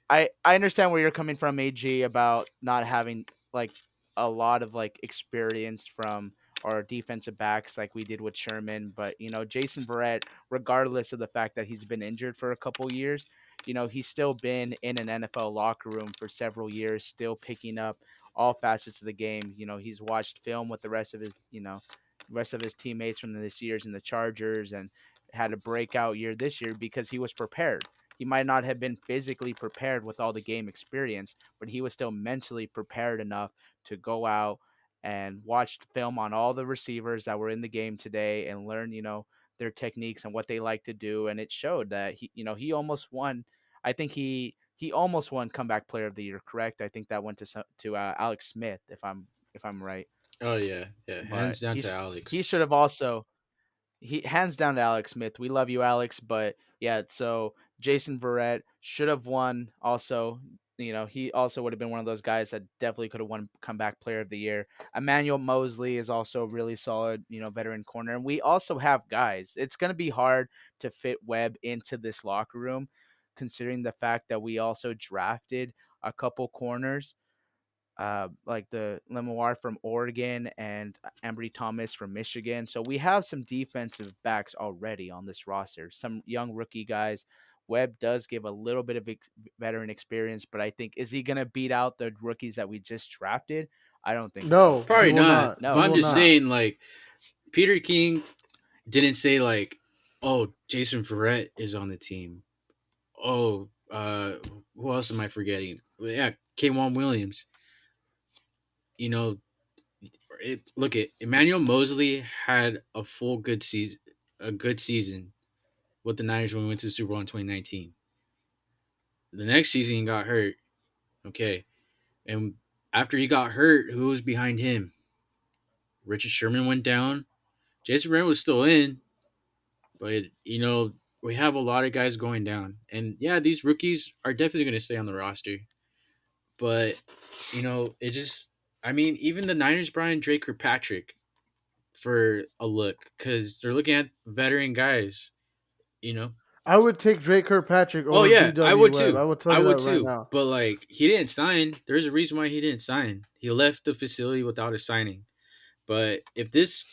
I understand where you're coming from, AG, about not having like a lot of like experience from our defensive backs like we did with Sherman, but Jason Verrett, regardless of the fact that he's been injured for a couple years, he's still been in an NFL locker room for several years, still picking up all facets of the game. He's watched film with the rest of his teammates from this year's in the Chargers and had a breakout year this year because he was prepared. He might not have been physically prepared with all the game experience, but he was still mentally prepared enough to go out and watch film on all the receivers that were in the game today and learn, their techniques and what they like to do. And it showed that he almost won. I think he almost won comeback player of the year. Correct? I think that went to Alex Smith, if I'm right. Oh yeah, yeah. But Hands down to Alex. he should have also he hands down to Alex Smith. We love you, Alex, but yeah. So Jason Verrett should have won also. He also would have been one of those guys that definitely could have won comeback player of the year. Emmanuel Mosley is also really solid, veteran corner. And we also have guys. It's going to be hard to fit Webb into this locker room, considering the fact that we also drafted a couple corners, like the Lemoir from Oregon and Embry Thomas from Michigan. So we have some defensive backs already on this roster, some young rookie guys. Webb does give a little bit of veteran experience, but I think, is he going to beat out the rookies that we just drafted? I don't think so. No, he Probably will not. not. But He No, I'm will he's just not. not. saying, like, Peter King didn't say like, "Oh, Jason Verrett is on the team." Oh, who else am I forgetting? Yeah, Kwan Williams. You know, look at Emmanuel Mosley had a good season with the Niners when we went to the Super Bowl in 2019. The next season he got hurt. Okay, and after he got hurt, who was behind him? Richard Sherman went down. Jason Verrett was still in, but we have a lot of guys going down, and yeah, these rookies are definitely going to stay on the roster. But it just, I mean, even the Niners brought in Drake Kirkpatrick for a look because they're looking at veteran guys. You know. I would take Drake Kirkpatrick Oh over yeah, I BW would Webb. too. I will tell I you would that right too. now. But like, he didn't sign. There's a reason why he didn't sign. He left the facility without a signing. But if this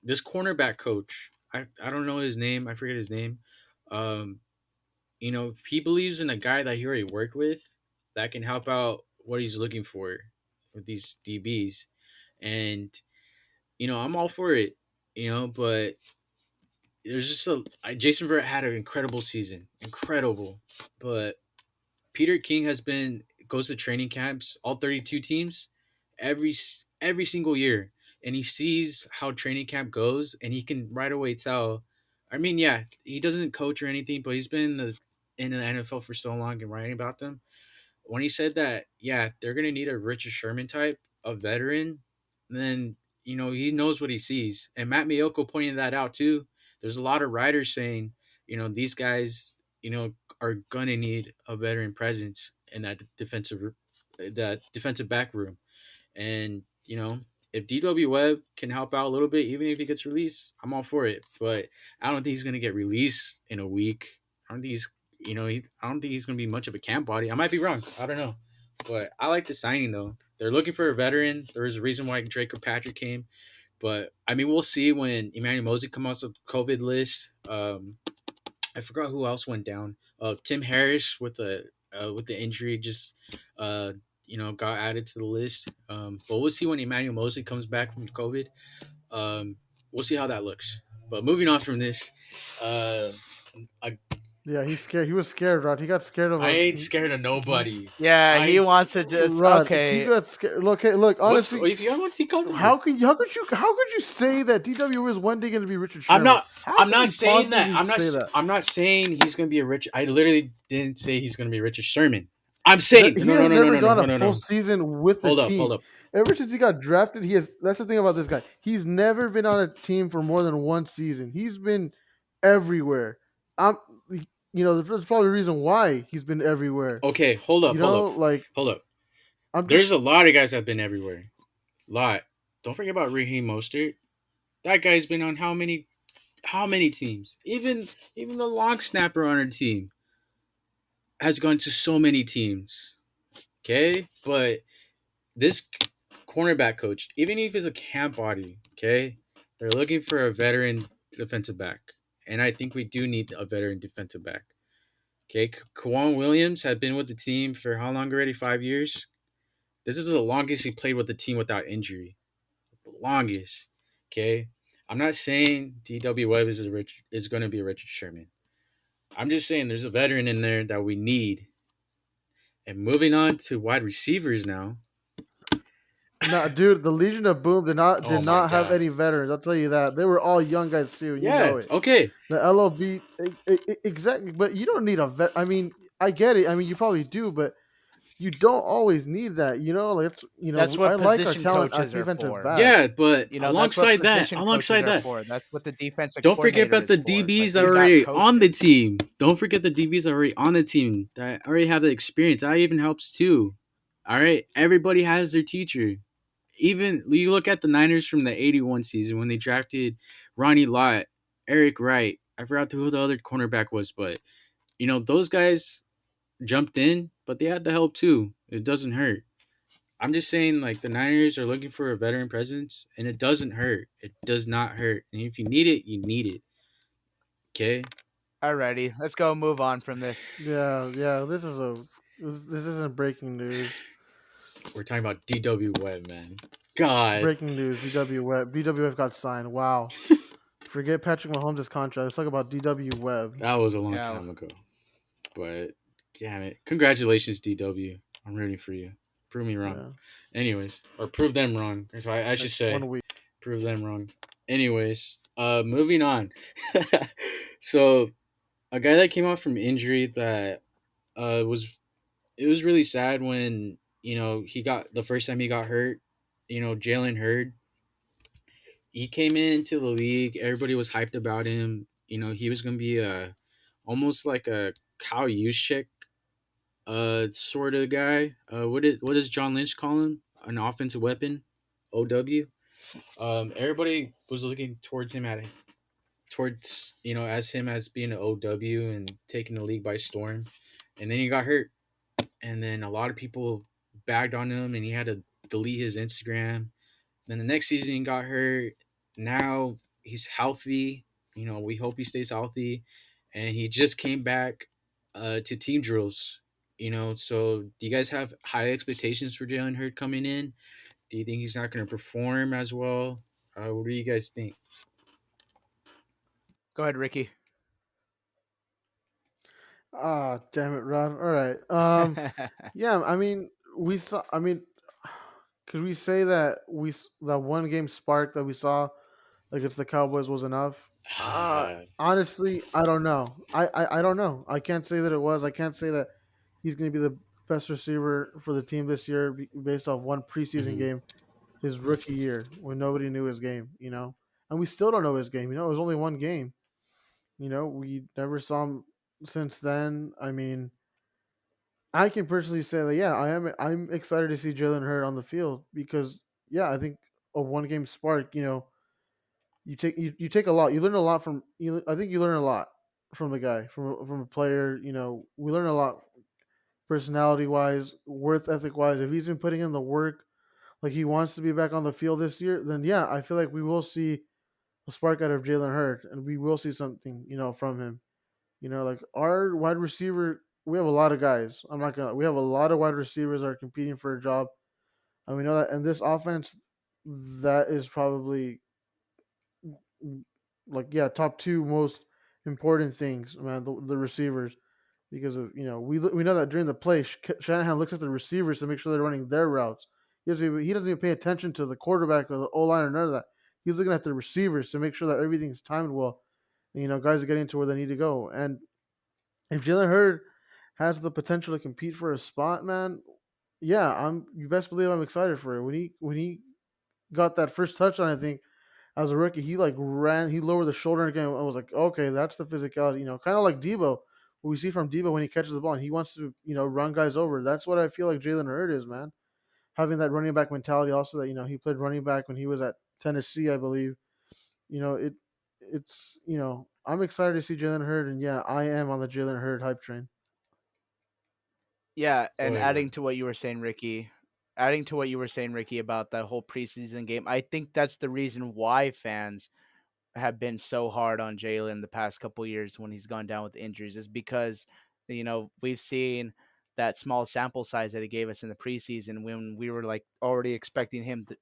cornerback coach, I don't know his name. I forget his name. Um, if he believes in a guy that he already worked with that can help out what he's looking for with these DBs, and I'm all for it. But there's just Jason Verrett had an incredible season, incredible. But Peter King goes to training camps, all 32 teams, every every single year, and he sees how training camp goes, and he can right away tell. I mean, yeah, he doesn't coach or anything, but he's been in the NFL for so long and writing about them. When he said that, yeah, they're gonna need a Richard Sherman type, a veteran, then he knows what he sees. And Matt Miyoko pointed that out too. There's a lot of writers saying, these guys, are gonna need a veteran presence in that defensive back room. And if DW Webb can help out a little bit, even if he gets released, I'm all for it. But I don't think he's gonna get released in a week. I don't think I don't think he's gonna be much of a camp body. I might be wrong. I don't know. But I like the signing though. They're looking for a veteran. There is a reason why Drake Kirkpatrick came. But I mean, we'll see when Emmanuel Mosley comes out of the COVID list. I forgot who else went down. Tim Harris with the injury just got added to the list. But we'll see when Emmanuel Mosley comes back from COVID. Um, we'll see how that looks. But moving on from this, uh, I, Yeah, he's scared. He was scared, Rod. He got scared of I us. ain't scared of He nobody. Yeah, I he ain't. wants to just Rod, he okay. got scared. Look, hey, look. What's Honestly, if you want to see comfortable? how could you say that DW is one day going to be Richard I'm Sherman? not. How I'm could not you saying that. possibly say that? I'm not saying he's gonna be a Richard. I literally didn't say he's gonna be Richard Sherman. I'm saying He no, no, has no, no, never no, no, gone no, a no, full no. season with the Hold up, team. hold up. Ever since he got drafted, he has. That's the thing about this guy. He's never been on a team for more than one season. He's been everywhere. I'm, there's probably a reason why he's been everywhere. Okay, hold up, Like hold up. I'm There's just a lot of guys that have been everywhere. Lot. Don't forget about Raheem Mostert. That guy's been on how many teams? Even the long snapper on our team has gone to so many teams. Okay, but this cornerback coach, even if he's a camp body, okay, they're looking for a veteran defensive back, and I think we do need a veteran defensive back. Okay, Kwan Williams had been with the team for how long already? 5 years. This is the longest he played with the team without injury. The longest. Okay, I'm not saying DW Webb is going to be a Richard Sherman. I'm just saying there's a veteran in there that we need. And moving on to wide receivers now. no, dude. The Legion of Boom did not Oh did my not have god. any veterans. I'll tell you that. They were all young guys too, and you Yeah. know it. Okay. The LOB exactly, but you don't need a vet. I mean, I get it. I mean, you probably do, but you don't always need that. Like That's I what like our position talent at coaches are defensive for. back. Yeah, but That's what position coaches alongside are that, for. That's what the defensive don't forget coordinator about the is for. Like DBs that we've are got already on the coaches. team. Don't forget the DBs that are already on the team that already have the experience. That even helps too. All right, everybody has their teacher. Even you look at the Niners from the '81 season when they drafted Ronnie Lott, Eric Wright. I forgot who the other cornerback was, but those guys jumped in, but they had the help too. It doesn't hurt. I'm just saying, like the Niners are looking for a veteran presence, and it doesn't hurt. It does not hurt. And if you need it, you need it. Okay, Alrighty, let's go move on from this. Yeah, yeah. This isn't breaking news. we're talking about DW Webb, man. God, Breaking news: DW Webb. DW Webb got signed. Wow. Forget Patrick Mahomes' contract. Let's talk about DW Webb. that was a long Yeah, time ago. But damn it, congratulations, DW. I'm rooting for you. Prove me wrong. Yeah, Anyways, or prove them wrong. If I should next say, 1 week. prove them wrong. Anyways, moving on. So a guy that came off from injury that was it was really sad when he got the first time he got hurt. Jalen Hurd. He came into the league. Everybody was hyped about him. He was gonna be a almost like a Kyle Juszczyk sort of guy. What does John Lynch call him? An offensive weapon, OW. Everybody was looking towards him towards as him as being an OW and taking the league by storm, and then he got hurt, and then a lot of people bagged on him, and he had to delete his Instagram. Then the next season he got hurt. Now he's healthy. We hope he stays healthy, and he just came back to team drills. So do you guys have high expectations for Jalen Hurd coming in? Do you think he's not going to perform as well? What do you guys think? go ahead, Ricky. Ah, damn it, Rod. All right. Yeah. I mean, we saw. I mean, could we say that that 1 game spark that we saw against the Cowboys was enough? Honestly, I don't know. I don't know. I can't say that it was. I can't say that he's going to be the best receiver for the team this year based off one preseason Mhm. game, his rookie year when nobody knew his game. And we still don't know his game. It was only 1 game. We never saw him since then. I mean, I can personally say that yeah, I'm excited to see Jalen Hurd on the field because yeah, I think a 1 game spark. You take a lot. You learn a lot from you. I think you learn a lot from the guy, from a player. We learn a lot personality wise, worth ethic wise. If he's been putting in the work, like he wants to be back on the field this year, then yeah, I feel like we will see a spark out of Jalen Hurd, and we will see something from him. Like our wide receiver, we have a lot of guys. I'm not gonna. We have a lot of wide receivers that are competing for a job, and we know that. And this offense, that is probably like yeah, top 2 most important things, man. The receivers, because of we know that during the play, Shanahan looks at the receivers to make sure they're running their routes. He doesn't even pay attention to the quarterback or the O line or none of that. He's looking at the receivers to make sure that everything's timed well. And, guys are getting to where they need to go. And if Jalen Hurd has the potential to compete for a spot, man, yeah, you best believe I'm excited for it. When he got that first touchdown, I think as a rookie, he like ran, he lowered the shoulder again. I was like, okay, that's the physicality, kind of like Debo. What we see from Debo when he catches the ball and he wants to, run guys over. That's what I feel like Jalen Hurd is, man. Having that running back mentality. Also, that he played running back when he was at Tennessee, I believe. It's I'm excited to see Jalen Hurd, and yeah, I am on the Jalen Hurd hype train. Yeah, Go and ahead, bro. adding to what you were saying, Ricky, about that whole preseason game, I think that's the reason why fans have been so hard on Jalen the past couple years when he's gone down with injuries, is because we've seen that small sample size that he gave us in the preseason when we were like already expecting him to.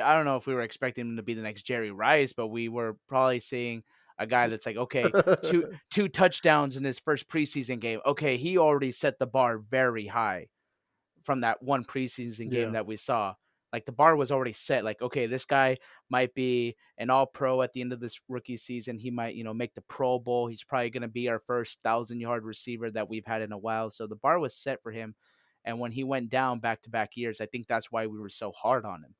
I don't know if we were expecting him to be the next Jerry Rice, but we were probably seeing a guy that's like, okay, two touchdowns in his first preseason game. Okay, he already set the bar very high from that one preseason game Yeah. that we saw. Like the bar was already set. Like, okay, this guy might be an all pro at the end of this rookie season. He might, make the Pro Bowl. He's probably going to be our first 1,000-yard receiver that we've had in a while. So the bar was set for him. And when he went down back to back years, I think that's why we were so hard on him,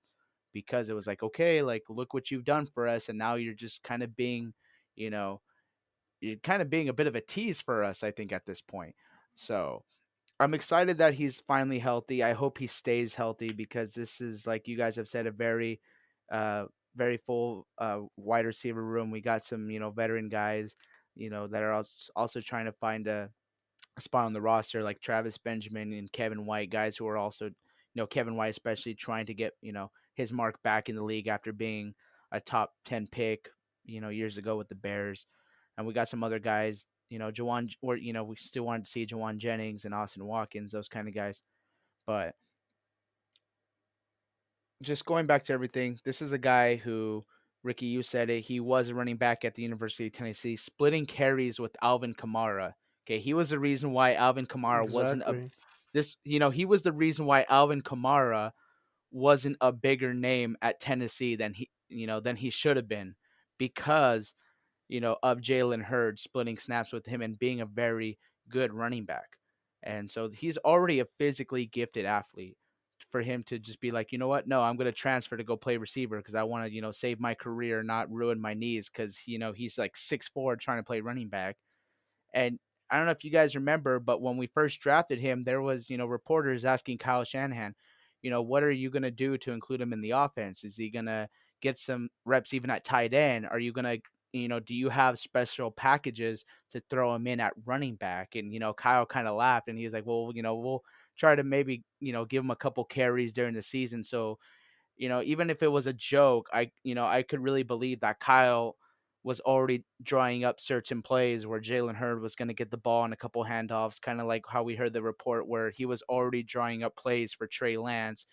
because it was like, okay, like look what you've done for us, and now you're just kind of being, you know, you're kind of being a bit of a tease for us, I think, at this point. So I'm excited that he's finally healthy. I hope he stays healthy because this is, like you guys have said, a very, uh, very full wide receiver room. We got some, veteran guys, that are also trying to find a spot on the roster, like Travis Benjamin and Kevin White, guys who are also, Kevin White especially trying to get, his mark back in the league after being a top 10 pick, years ago with the Bears. And we got some other guys, Jawan, or, we still wanted to see Jawan Jennings and Austin Watkins, those kind of guys. But just going back to everything, this is a guy who, Ricky, you said it, he was a running back at the University of Tennessee, splitting carries with Alvin Kamara. Okay, he was the reason why Alvin Kamara wasn't a Exactly. he was the reason why Alvin Kamara wasn't a bigger name at Tennessee than he should have been, because of Jalen Hurd splitting snaps with him and being a very good running back. And so he's already a physically gifted athlete. For him to just be like, you know what? No, I'm going to transfer to go play receiver because I want to, save my career, not ruin my knees, because, he's like 6'4" trying to play running back. And I don't know if you guys remember, but when we first drafted him, there was, reporters asking Kyle Shanahan, what are you going to do to include him in the offense? Is he going to get some reps even at tight end? Are you going to, do you have special packages to throw him in at running back? And, Kyle kind of laughed and he was like, well, we'll try to maybe, give him a couple carries during the season. So, even if it was a joke, I could really believe that Kyle was already drawing up certain plays where Jalen Hurd was going to get the ball on a couple handoffs, kind of like how we heard the report where he was already drawing up plays for Trey Lance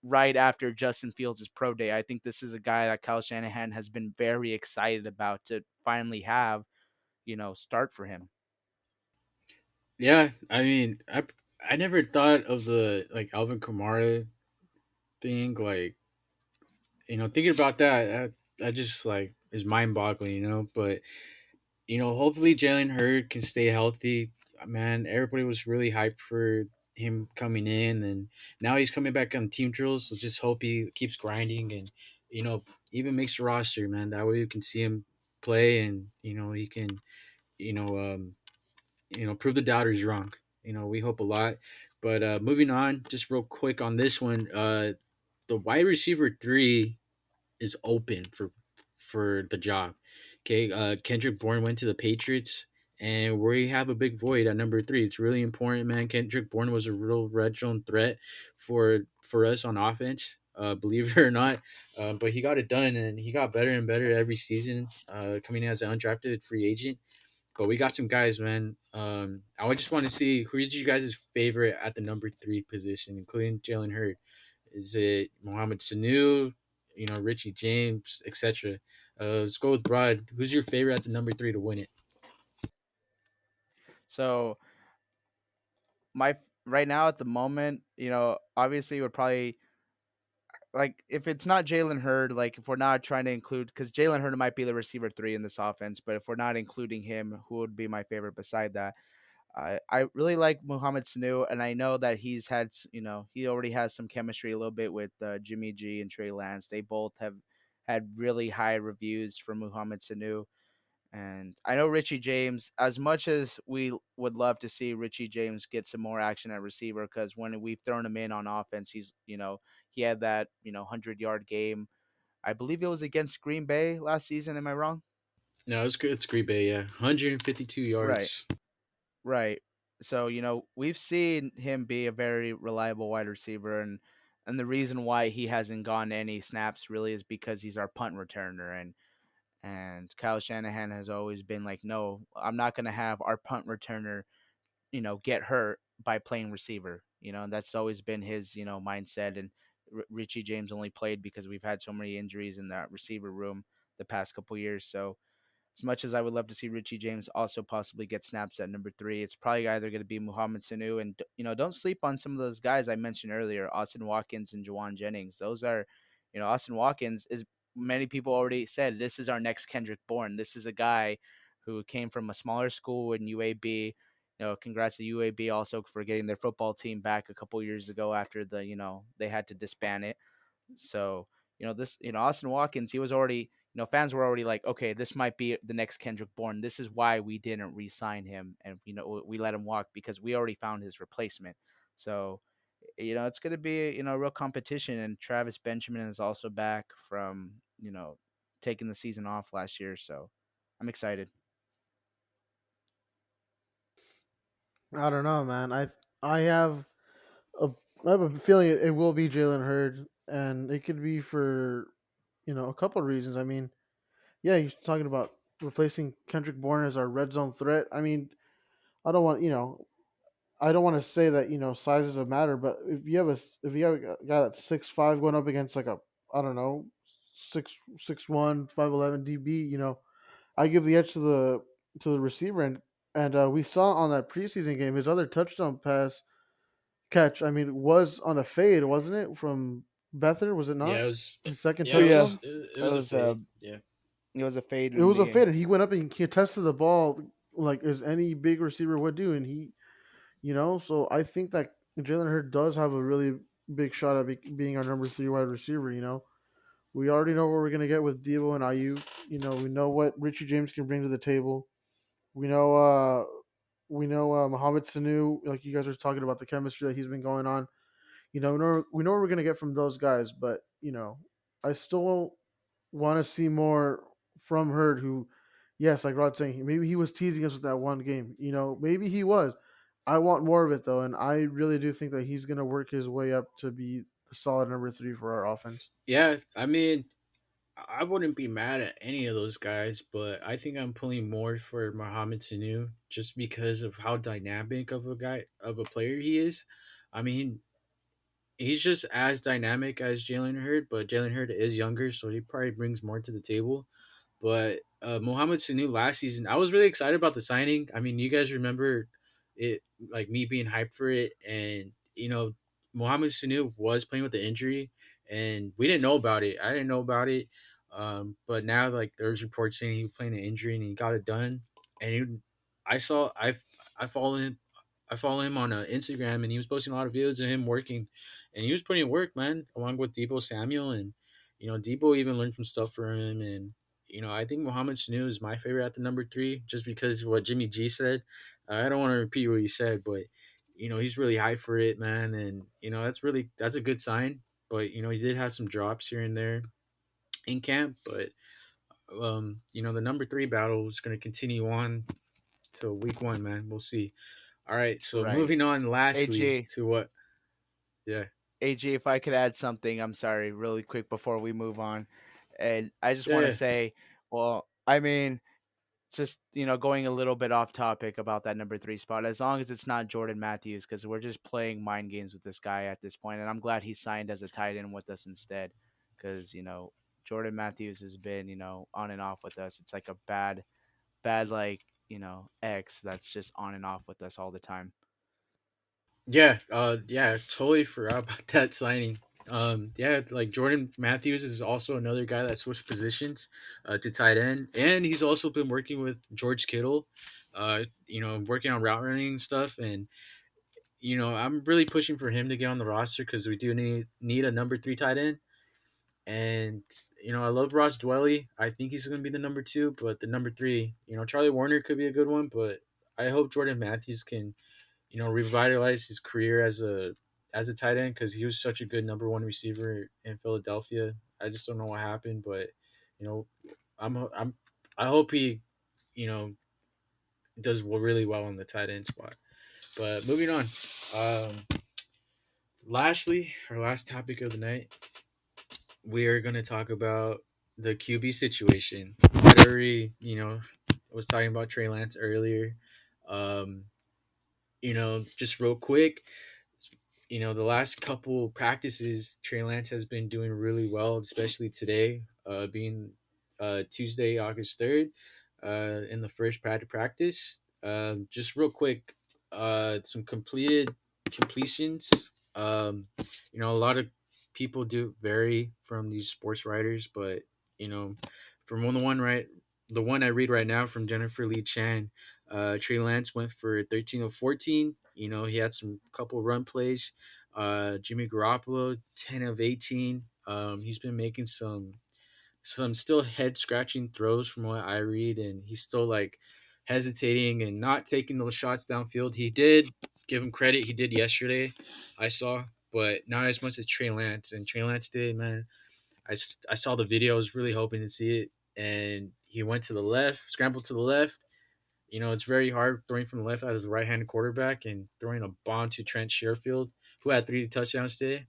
right after Justin Fields' pro day. I think this is a guy that Kyle Shanahan has been very excited about to finally have, start for him. Yeah, I mean, I never thought of the like Alvin Kamara thing. Like, thinking about that just like is mind boggling. But hopefully Jalen Hurd can stay healthy. Man, everybody was really hyped for him coming in, and now he's coming back on team drills. So just hope he keeps grinding and you know even makes the roster, man. That way you can see him play, and he can you know um, prove the doubters wrong. We hope a lot. But moving on, just real quick on this one, the wide receiver three is open for the job. Okay, Kendrick Bourne went to the Patriots, and we have a big void at number three. It's really important, man. Kendrick Bourne was a real red zone threat for us on offense. Believe it or not, but he got it done, and he got better and better every season. Coming in as an undrafted free agent, but we got some guys, man. I just want to see who's you guys' favorite at the number three position, including Jalen Hurd. Is it Mohamed Sanu, Richie James, etc.? Let's go with Broad. Who's your favorite at the number three to win it? So my right now at the moment, obviously would probably, like, if it's not Jalen Hurd, like if we're not trying to include, because Jalen Hurd might be the receiver three in this offense, but if we're not including him, who would be my favorite beside that? I really like Muhammad Sanu, and I know that he already has some chemistry a little bit with Jimmy G and Trey Lance. They both have had really high reviews for Muhammad Sanu. And I know Richie James, as much as we would love to see Richie James get some more action at receiver, because when we've thrown him in on offense, he had that, 100-yard game. I believe it was against Green Bay last season. Am I wrong? No, it's good. It's Green Bay. Yeah, 152 Right, yards. right. So, we've seen him be a very reliable wide receiver, and the reason why he hasn't gotten any snaps really is because he's our punt returner. And Kyle Shanahan has always been like, no, I'm not going to have our punt returner, get hurt by playing receiver. And that's always been his, mindset. And Richie James only played because we've had so many injuries in that receiver room the past couple years. So as much as I would love to see Richie James also possibly get snaps at number three, it's probably either going to be Muhammad Sanu, and don't sleep on some of those guys I mentioned earlier, Austin Watkins and Jawan Jennings. Those are, Austin Watkins is, many people already said, this is our next Kendrick Bourne. This is a guy who came from a smaller school in UAB. congrats to UAB also for getting their football team back a couple years ago after they had to disband it. So, Austin Watkins, he was already, fans were already like, okay, this might be the next Kendrick Bourne. This is why we didn't re-sign him, and we let him walk because we already found his replacement. So, it's going to be real competition. And Travis Benjamin is also back from taking the season off last year. So, I'm excited. I don't know, man. I have a I have a feeling it will be Jalen Hurd, and it could be for a couple of reasons. I mean, yeah, you're talking about replacing Kendrick Bourne as our red zone threat. I mean, I don't want I don't want to say that size is a matter, but if you have a guy that's 6'5" going up against like a I don't know 6'1", 5'11" DB, I give the edge to the receiver, and we saw on that preseason game his other touchdown pass catch. I mean, was on a fade, wasn't it, from Bether? Was it Yeah, not it was. his second Yeah, it Yeah, was. touchdown? It it was a was fade. Yeah. it was a fade It in was a the fade, and he went up and he tested the ball like as any big receiver would do, and so I think that Jalen Hurd does have a really big shot at being our number three wide receiver. We already know what we're gonna get with Debo and Ayuk. We know what Richie James can bring to the table. We know, Mohamed Sanu. Like you guys are talking about the chemistry that he's been going on. We know what we're gonna get from those guys, but I still want to see more from Hurd. Who, yes, like Rod's saying, maybe he was teasing us with that one game. Maybe he was. I want more of it though, and I really do think that he's gonna work his way up to be the solid number three for our offense. Yeah, I mean, I wouldn't be mad at any of those guys, but I think I'm pulling more for Mohamed Sanu just because of how dynamic of a guy of a player he is. I mean, he's just as dynamic as Jalen Hurd, but Jalen Hurd is younger, so he probably brings more to the table. But Mohamed Sanu last season, I was really excited about the signing. I mean, you guys remember it, like me being hyped for it, and Mohamed Sanu was playing with the injury, and we didn't know about it. I didn't know about it, but now like there's reports saying he was playing an injury and he got it done. And I saw I follow him. I follow him on Instagram, and he was posting a lot of videos of him working, and he was putting in work, man, along with Debo Samuel, and Debo even learned some stuff from him, and I think Mohamed Sanu is my favorite at the number three, just because of what Jimmy G said. I don't want to repeat what he said, but he's really high for it, man, and that's a good sign. But he did have some drops here and there in camp, but the number three battle is going to continue on till week one, man. We'll see. All right, so right. moving on, lastly AG, to what? Yeah, AG, if I could add something, I'm sorry, really quick before we move on. And I just yeah, want to yeah. say, well, I mean, just going a little bit off topic about that number three spot, as long as it's not Jordan Matthews, because we're just playing mind games with this guy at this point, and I'm glad he signed as a tight end with us instead, because Jordan Matthews has been on and off with us. It's like a bad like ex that's just on and off with us all the time. Yeah, totally forgot about that signing. Yeah, like Jordan Matthews is also another guy that switched positions to tight end, and he's also been working with George Kittle, working on route running and stuff. And I'm really pushing for him to get on the roster because we do need a number three tight end. And I love Ross Dwelly. I think he's going to be the number two, but the number three, Charlie Warner could be a good one, but I hope Jordan Matthews can revitalize his career as a tight end because he was such a good number one receiver in Philadelphia. I just don't know what happened, but you know, I'm I hope he you know does really well on the tight end spot. But moving on, um, lastly, our last topic of the night, we are going to talk about the QB situation. I already was talking about Trey Lance earlier. Um, just real quick, the last couple practices, Trey Lance has been doing really well, especially today, being Tuesday, August 3rd, in the first practice. Just real quick, some completed completions. A lot of people do vary from these sports writers, but you know, from the one I read right now from Jennifer Lee Chan. Trey Lance went for 13 of 14. He had some couple run plays. Jimmy Garoppolo 10 of 18. He's been making some still head scratching throws from what I read, and he's still like hesitating and not taking those shots downfield. He did give him credit. He did yesterday, I saw, but not as much as Trey Lance. And Trey Lance did, man. I saw the video. I was really hoping to see it, and he went to the left, scrambled to the left. It's very hard throwing from the left as a right-handed quarterback and throwing a bomb to Trent Sherfield, who had 3 touchdowns today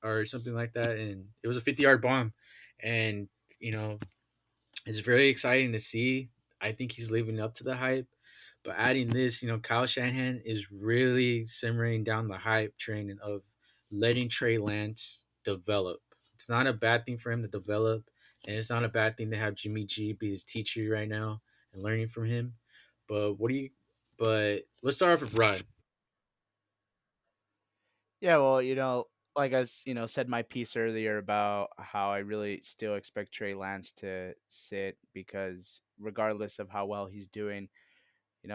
or something like that, and it was a 50-yard bomb. And you know, it's very exciting to see. I think he's living up to the hype. But adding this, Kyle Shanahan is really simmering down the hype train of letting Trey Lance develop. It's not a bad thing for him to develop, and it's not a bad thing to have Jimmy G be his teacher right now and learning from him. But what do you? But let's start off with Rod. Yeah, well, like said my piece earlier about how I really still expect Trey Lance to sit because regardless of how well he's doing,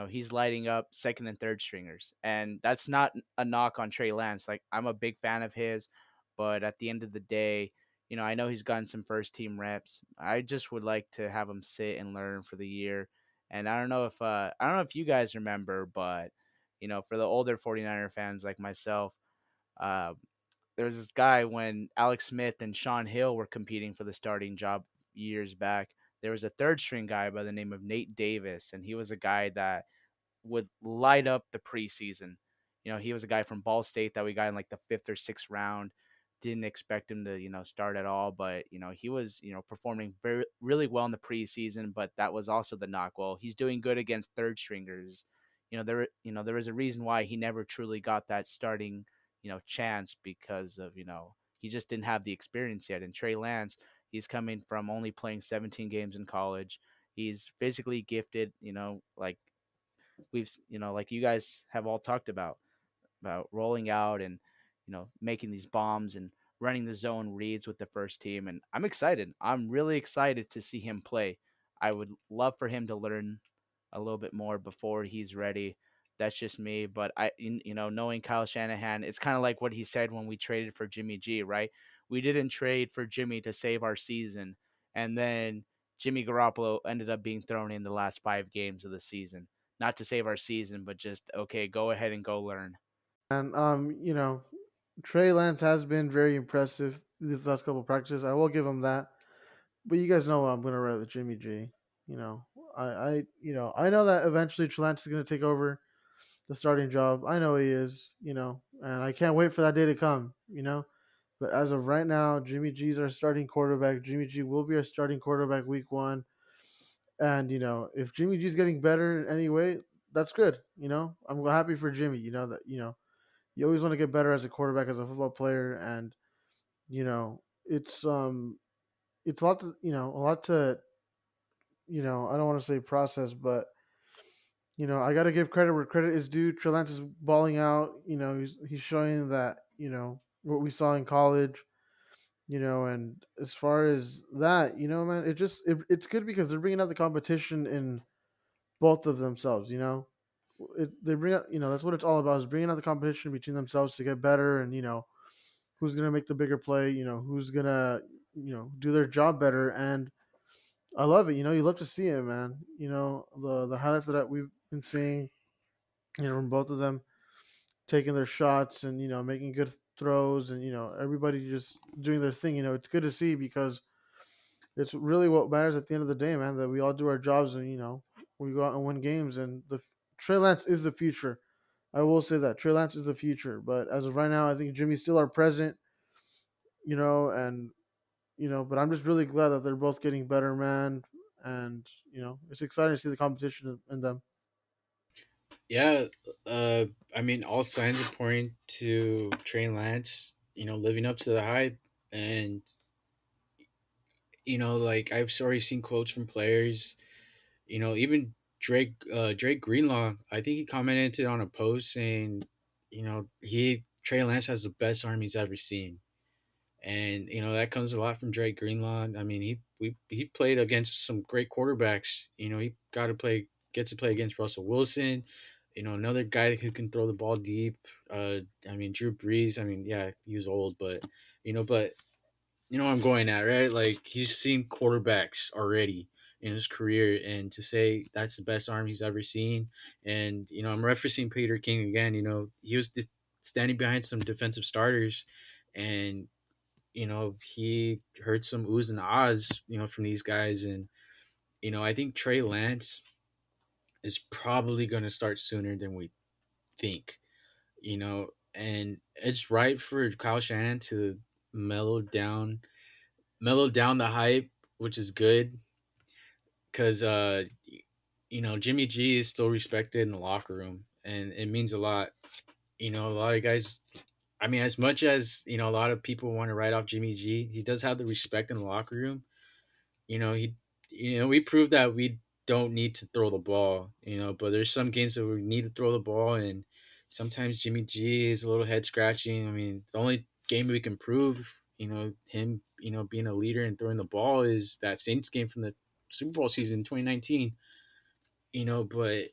he's lighting up second and third stringers. And that's not a knock on Trey Lance. Like, I'm a big fan of his, but at the end of the day, I know he's gotten some first team reps. I just would like to have him sit and learn for the year. And I don't know if you guys remember, but for the older 49er fans like myself, uh, there was this guy when Alex Smith and Sean Hill were competing for the starting job years back. There was a third string guy by the name of Nate Davis, and he was a guy that would light up the preseason. He was a guy from Ball State that we got in like the fifth or sixth round. Didn't expect him to, start at all, but he was, performing very really well in the preseason. But that was also the knock. Well, he's doing good against third stringers. There was a reason why he never truly got that starting, chance because of he just didn't have the experience yet. And Trey Lance, he's coming from only playing 17 games in college. He's physically gifted, like like you guys have all talked about rolling out and making these bombs and running the zone reads with the first team. And I'm excited. I'm really excited to see him play. I would love for him to learn a little bit more before he's ready. That's just me, but knowing Kyle Shanahan, it's kind of like what he said when we traded for Jimmy G, right? We didn't trade for Jimmy to save our season, and then Jimmy Garoppolo ended up being thrown in the last 5 games of the season. Not to save our season, but just okay, go ahead and go learn. And Trey Lance has been very impressive these last couple of practices. I will give him that. But you guys know I'm gonna ride with Jimmy G. You know, I know that eventually Trey Lance is gonna take over the starting job. I know he is. And I can't wait for that day to come. But as of right now, Jimmy G is our starting quarterback. Jimmy G will be our starting quarterback week one. And if Jimmy G's getting better in any way, that's good. I'm happy for Jimmy. That you always want to get better as a quarterback, as a football player, and it's a lot to I don't want to say process, but I got to give credit where credit is due. Trey Lance is balling out. He's showing that what we saw in college. And as far as that, man, it's good because they're bringing out the competition in both of themselves. They bring out that's what it's all about, is bringing out the competition between themselves to get better, and who's gonna make the bigger play, who's gonna do their job better. And I love it. You love to see it, man. The highlights that we've been seeing, from both of them taking their shots and making good throws, and everybody just doing their thing. It's good to see because it's really what matters at the end of the day, man. That we all do our jobs, and we go out and win games. And the Trey Lance is the future. I will say that Trey Lance is the future, but as of right now, I think Jimmy's still our present. And but I'm just really glad that they're both getting better, man. And it's exciting to see the competition in them. Yeah, I mean, all signs are pointing to Trey Lance, living up to the hype. And, like I've already seen quotes from players, even Drake Greenlaw, I think he commented on a post saying, Trey Lance has the best arm he's ever seen. And, that comes a lot from Drake Greenlaw. I mean, he played against some great quarterbacks. He got to play get to play against Russell Wilson. Another guy who can throw the ball deep. I mean, Drew Brees. I mean, yeah, he was old, but but what I'm going at, right? Like he's seen quarterbacks already in his career, and to say that's the best arm he's ever seen, and I'm referencing Peter King again. He was standing behind some defensive starters, and he heard some oohs and ahs, from these guys, and I think Trey Lance is probably going to start sooner than we think, and it's right for Kyle Shanahan to mellow down mellow down the hype, which is good because Jimmy G is still respected in the locker room, and it means a lot. A lot of guys. I mean, as much as a lot of people want to write off Jimmy G, he does have the respect in the locker room. He, we proved that we don't need to throw the ball. But there's some games that we need to throw the ball, and sometimes Jimmy G is a little head scratching. I mean, the only game we can prove, him, being a leader and throwing the ball is that Saints game from the Super Bowl season 2019. But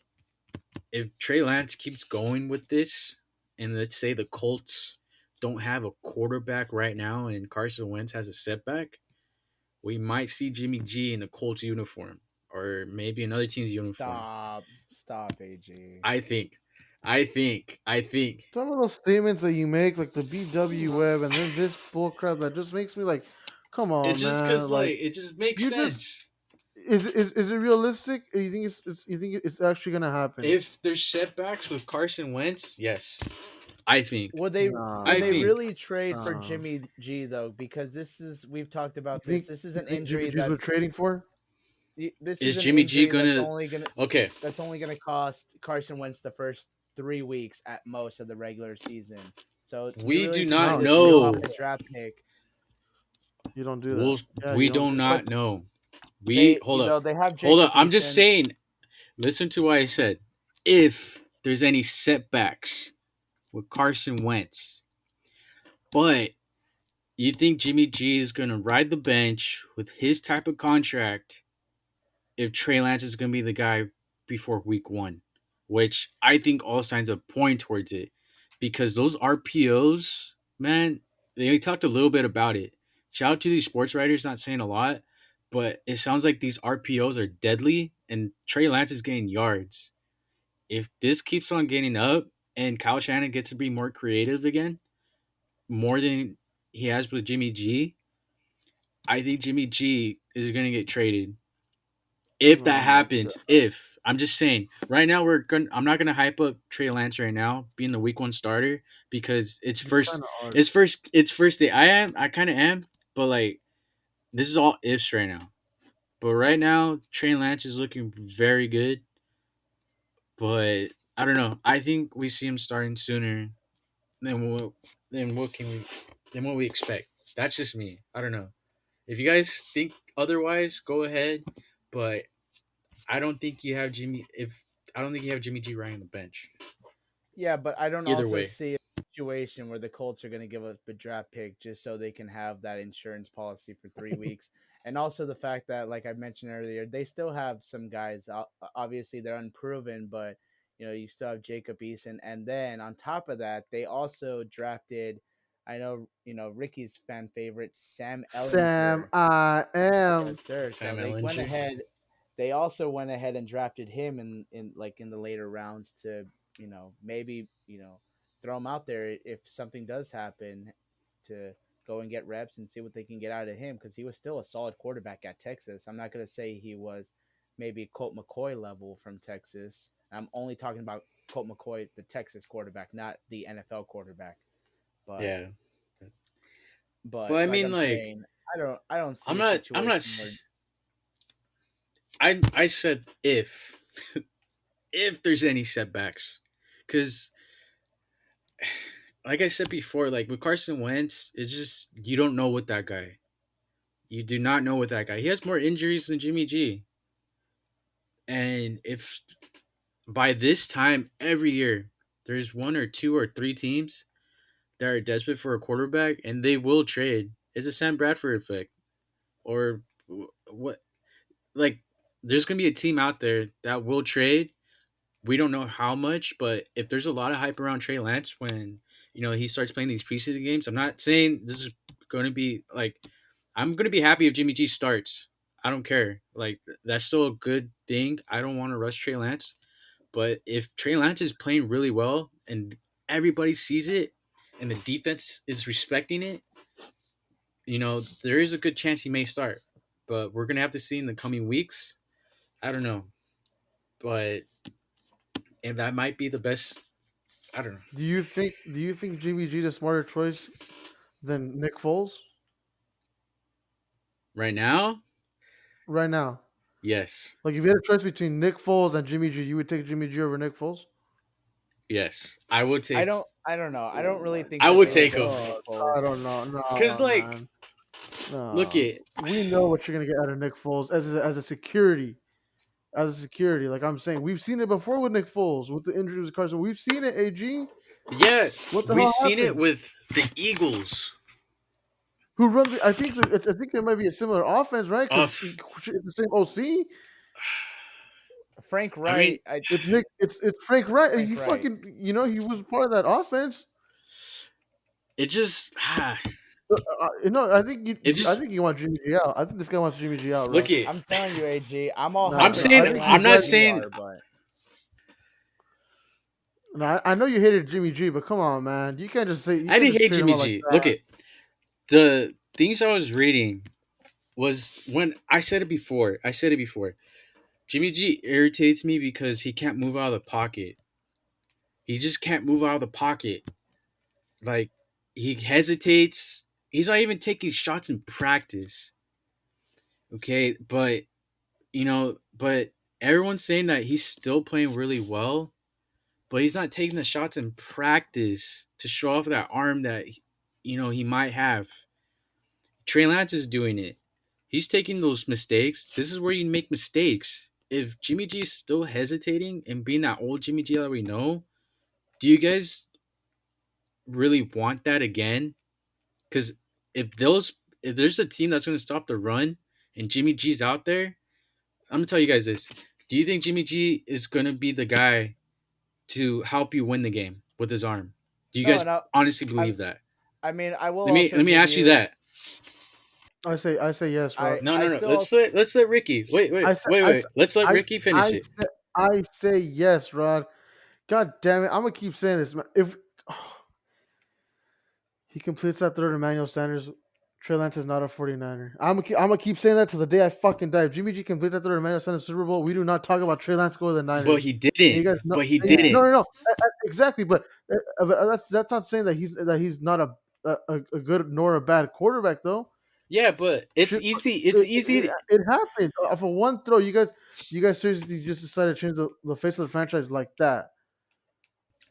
if Trey Lance keeps going with this, and let's say the Colts don't have a quarterback right now, and Carson Wentz has a setback, we might see Jimmy G in a Colts uniform or maybe another team's uniform. Stop, AG. I think, I think. Some of those statements that you make, like the BW web, and then this bullcrap that just makes me like, come It's on, just because man. Like it just makes you just sense. is it realistic? Or you think you think it's actually gonna happen? If there's setbacks with Carson Wentz, yes, I think. Would they Nah, I would they think really trade for nah. Jimmy G though? Because we've talked You about this. think This is you an think Jimmy injury G's we're trading for? this is is an Jimmy G injury that's gonna? only gonna Okay, cost Carson Wentz the first 3 weeks at most of the regular season. So you we really do think they not No, would you ship don't off do know. a that. draft pick? You don't do that. We'll Yeah, you we don't do do But not know. they, Hold up, they have hold up. Jacob I'm just Eason. saying. Listen to what I said. If there's any setbacks with Carson Wentz, but you think Jimmy G is going to ride the bench with his type of contract if Trey Lance is going to be the guy before week one, which I think all signs are point towards it because those RPOs, man, they talked a little bit about it. Shout out to these sports writers, not saying a lot, but it sounds like these RPOs are deadly and Trey Lance is getting yards. If this keeps on getting up and Kyle Shannon gets to be more creative again, more than he has with Jimmy G, I think Jimmy G is going to get traded. If that Oh my god. happens, I'm just saying, right now I'm not gonna hype up Trey Lance right now being the week one starter because You kind of are. it's first day. I kind of am, but like this is all ifs right now. But right now, Trey Lance is looking very good. But I don't know. I think we see him starting sooner than what can we than what we expect. That's just me. I don't know. If you guys think otherwise, go ahead. But I don't think you have Jimmy. If I don't think you have Jimmy G right on the bench. Yeah, but I don't Either also way, see a situation where the Colts are going to give up a draft pick just so they can have that insurance policy for 3 weeks. And also the fact that, like I mentioned earlier, they still have some guys. Obviously, they're unproven, but you still have Jacob Eason, and then on top of that, they also drafted. I know Ricky's fan favorite Sam Sam, Ellinger. I am. Yes, sir. So Sam they went Ellinger. ahead. They also went ahead and drafted him in the later rounds to maybe throw him out there if something does happen to go and get reps and see what they can get out of him because he was still a solid quarterback at Texas. I'm not gonna say he was maybe Colt McCoy level from Texas. I'm only talking about Colt McCoy, the Texas quarterback, not the NFL quarterback. But Yeah, but but I like mean, I'm like, saying, I don't see I'm a not. I'm not. situation where I said if there's any setbacks, because like I said before, like with Carson Wentz, it's just you don't know with that guy. You do not know with that guy. He has more injuries than Jimmy G, and if by this time every year there's one or two or three teams that are desperate for a quarterback, and they will trade. It's a Sam Bradford effect, or what? Like there's gonna be a team out there that will trade. We don't know how much, but if there's a lot of hype around Trey Lance when he starts playing these preseason games, I'm not saying this is going to be like. I'm going to be happy if Jimmy G starts. I don't care. Like that's still a good thing. I don't want to rush Trey Lance, but if Trey Lance is playing really well and everybody sees it, and the defense is respecting it, there is a good chance he may start. But we're gonna have to see in the coming weeks. I don't know, but and that might be the best. I don't know. Do you think Jimmy G is a smarter choice than Nick Foles Right now, right now? yes, Like if you had a choice between Nick Foles and Jimmy G, you would take Jimmy G over Nick Foles? yes, I would take. I don't know. I don't Oh really my think I that would they would take go him with Nick god. I Foles. don't know. because, No, like, man. look No. it. We know what you're gonna get out of Nick Foles as a security. As a security. Like I'm saying, we've seen it before with Nick Foles, with the injuries with Carson. We've seen it, AG. Yeah, What the we've hell seen it happened? with the Eagles. Who runs I think I think there might be a similar offense, right? Because Off. it's the same OC. Frank I mean, Wright, It's Frank Wright. Frank You Wright. fucking he was part of that offense. it just, it I just think you want Jimmy G out. I think this guy wants Jimmy G out, look bro. it. I'm telling you, AG, I'm all Nah, I'm hype for nah. I saying, Trey think you I'm Lance not as guys. you saying. are, but Nah, I know you hated Jimmy G, but come on, man. You I can't didn't just hate trade him Jimmy out like G. Look that. it. The things I was reading was when I said it before. I said it before. Jimmy G irritates me because he can't move out of the pocket. He just can't move out of the pocket. Like he hesitates. He's not even taking shots in practice. Okay, but everyone's saying that he's still playing really well, but he's not taking the shots in practice to show off that arm that he might have. Trey Lance is doing it. He's taking those mistakes. This is where you make mistakes. If Jimmy G is still hesitating and being that old Jimmy G that we know, do you guys really want that again? Because if those if there's a team that's going to stop the run and Jimmy G's out there, I'm gonna tell you guys this. Do you think Jimmy G is gonna be the guy to help you win the game with his arm? Do you no, guys and honestly I, believe that? I mean, I will Let me also let me give ask you you. that. I say yes, Rod. No, I no, no. still Let's let Ricky. Wait, I wait, say wait, I wait. say Let's let I Ricky finish I it. say, I say yes, Rod. God damn it! I'm gonna keep saying this, man. If he completes that third Emmanuel Sanders, Trey Lance is not a 49er. I'm gonna keep saying that to the day I fucking die. If Jimmy G completes that third Emmanuel Sanders Super Bowl, we do not talk about Trey Lance going to the But Niners. he And you didn't. guys know, But he yeah. no, didn't. no, no, exactly. But that's not saying that he's not a good nor a bad quarterback though. Yeah, but it's Shit, easy. It's easy. it happened. For one throw, you guys seriously just decided to change the face of the franchise like that.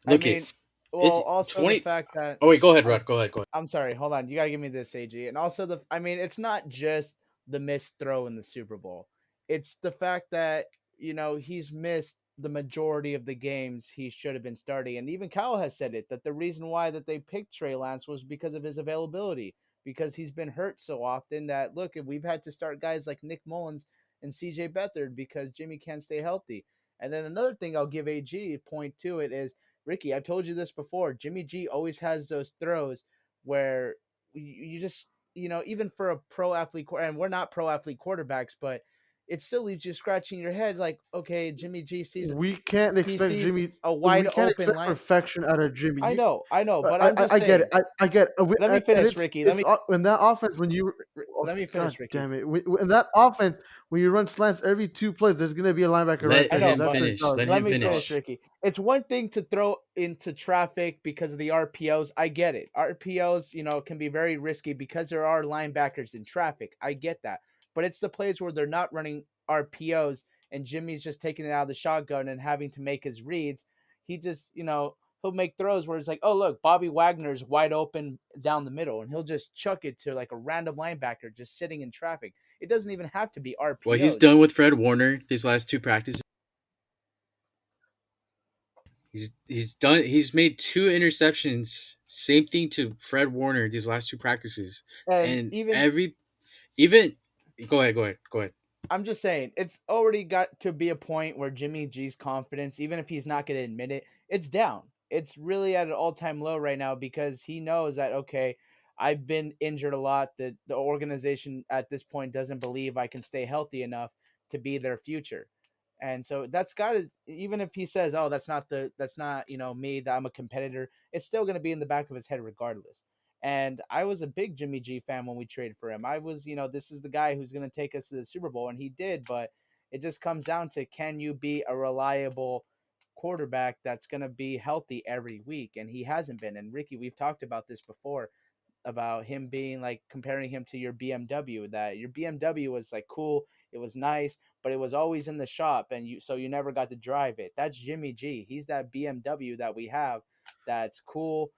I Look it. mean, well, It's also the 20. fact that Oh wait, go ahead, I'm Rod. Go ahead. Go ahead. I'm sorry, hold on. You gotta give me this, AG. And also I mean, it's not just the missed throw in the Super Bowl. It's the fact that, he's missed the majority of the games he should have been starting. And even Kyle has said it, that the reason why that they picked Trey Lance was because of his availability, because he's been hurt so often that, look, if we've had to start guys like Nick Mullins and CJ Beathard because Jimmy can't stay healthy. And then another thing I'll give AG point to it is, Ricky, I've told you this before. Jimmy G always has those throws where you just, even for a pro athlete, and we're not pro athlete quarterbacks, but it still leaves you scratching your head like, okay, Jimmy G sees We can't he expect sees Jimmy. a wide We can't open expect line. perfection out of Jimmy. I know, but I'm I just get it. saying. I get it. Let me And finish, Ricky. it's in that offense when you. Oh, Let me God finish, Ricky. damn it! In that offense, when you run slants every 2 plays, there's gonna be a linebacker right Let I there know, because him that's but their finish. job. Let let him me That's their job. finish, finish. Ricky. It's one thing to throw into traffic because of the RPOs. I get it. RPOs, can be very risky because there are linebackers in traffic. I get that. But it's the plays where they're not running RPOs and Jimmy's just taking it out of the shotgun and having to make his reads. He just, he'll make throws where it's like, oh, look, Bobby Wagner's wide open down the middle, and he'll just chuck it to like a random linebacker just sitting in traffic. It doesn't even have to be Well, he's RPOs. done with Fred Warner these last two practices. He's done. He's made two interceptions. Same thing to Fred Warner these last two practices, And and even every even. Go ahead. Go ahead. Go ahead. I'm just saying, it's already got to be a point where Jimmy G's confidence, even if he's not going to admit it, it's down. It's really at an all-time low right now because he knows that okay, I've been injured a lot. The organization at this point doesn't believe I can stay healthy enough to be their future. And so that's got to, even if he says, "Oh, that's not, me, that I'm a competitor," it's still going to be in the back of his head regardless. And I was a big Jimmy G fan when we traded for him. I was, this is the guy who's going to take us to the Super Bowl, and he did. But it just comes down to, can you be a reliable quarterback that's going to be healthy every week? And he hasn't been. And Ricky, we've talked about this before, about him being like comparing him to your BMW, that your BMW was like cool, it was nice, but it was always in the shop, and you never got to drive it. That's Jimmy G. He's that BMW that we have, that's cool.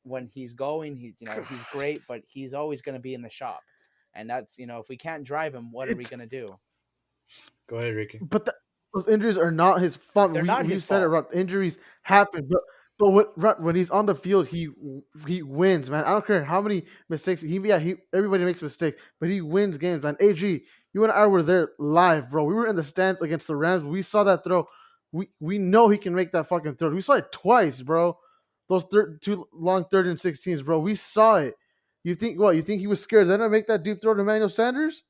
When he's going, he's great, but he's always going to be in the shop. And that's, if we can't drive him, what are we It's going to do? Go ahead, Ricky. but those injuries are not his fault. They're We not we his said it, fault. Rob. Injuries happen, but when he's on the field, he wins, man. I don't care how many mistakes he everybody makes mistakes, but he wins games, man. Ag, you and I were there live, bro. We were in the stands against the Rams. We saw that throw. We know he can make that fucking throw. We saw it twice, bro. Those two long 3rd and 16s, bro. We saw it. You think what? You think he was scared then to make that deep throw to Emmanuel Sanders?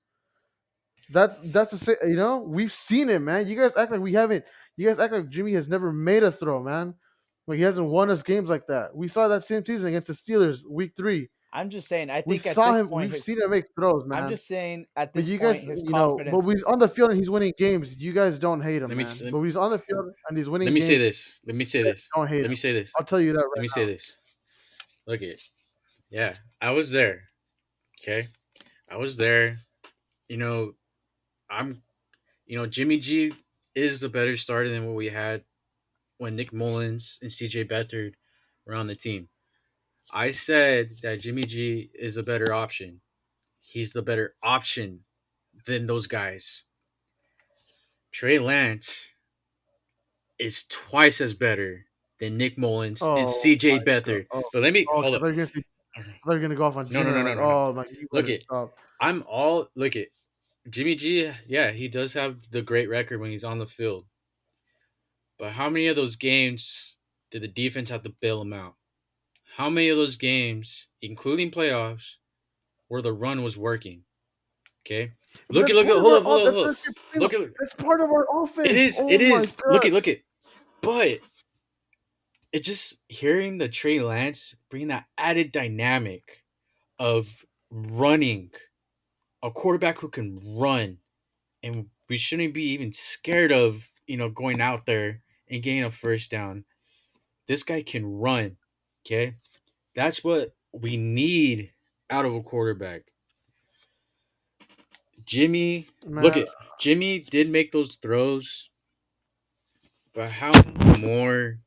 That's we've seen it, man. You guys act like we haven't. You guys act like Jimmy has never made a throw, man. Like he hasn't won us games like that. We saw that same season against the Steelers, week 3. I'm just saying, I We think at saw this him. point, We've seen him make throws, I'm man. just saying at But this you guys, point, his but confidence. when he's on the field and he's winning games, you guys don't hate him, Let me man. let, But when he's on the field and he's let winning me say games, this. Let me say you guys this. don't hate Let him. me say this. I'll tell you that Let right me say now. this. Look it. Yeah, I was there. Okay, I was there. You know, I'm. Jimmy G is the better starter than what we had when Nick Mullins and CJ Beathard were on the team. I said that Jimmy G is a better option. He's the better option than those guys. Trey Lance is twice as better than Nick Mullins and Oh CJ my god. Beathard. But let me Okay. hold I up. thought you were gonna go off on No, no, Jimmy. no, I'm no, like, no, no. oh my, you Look better it. stop. I'm all look it. Jimmy G, yeah, he does have the great record when he's on the field. But how many of those games did the defense have to bail him out? How many of those games, including playoffs, where the run was working? Okay, But that's look at, part of our hold up, that's, hold up. that's, your thing, Look at that's part of our it offense. is, Oh it my is. god. Look at. But it just hearing the Trey Lance bring that added dynamic of running a quarterback who can run, and we shouldn't be even scared of going out there and getting a first down. This guy can run. Okay, that's what we need out of a quarterback. Jimmy, look Man, at Jimmy did make those throws, but how more?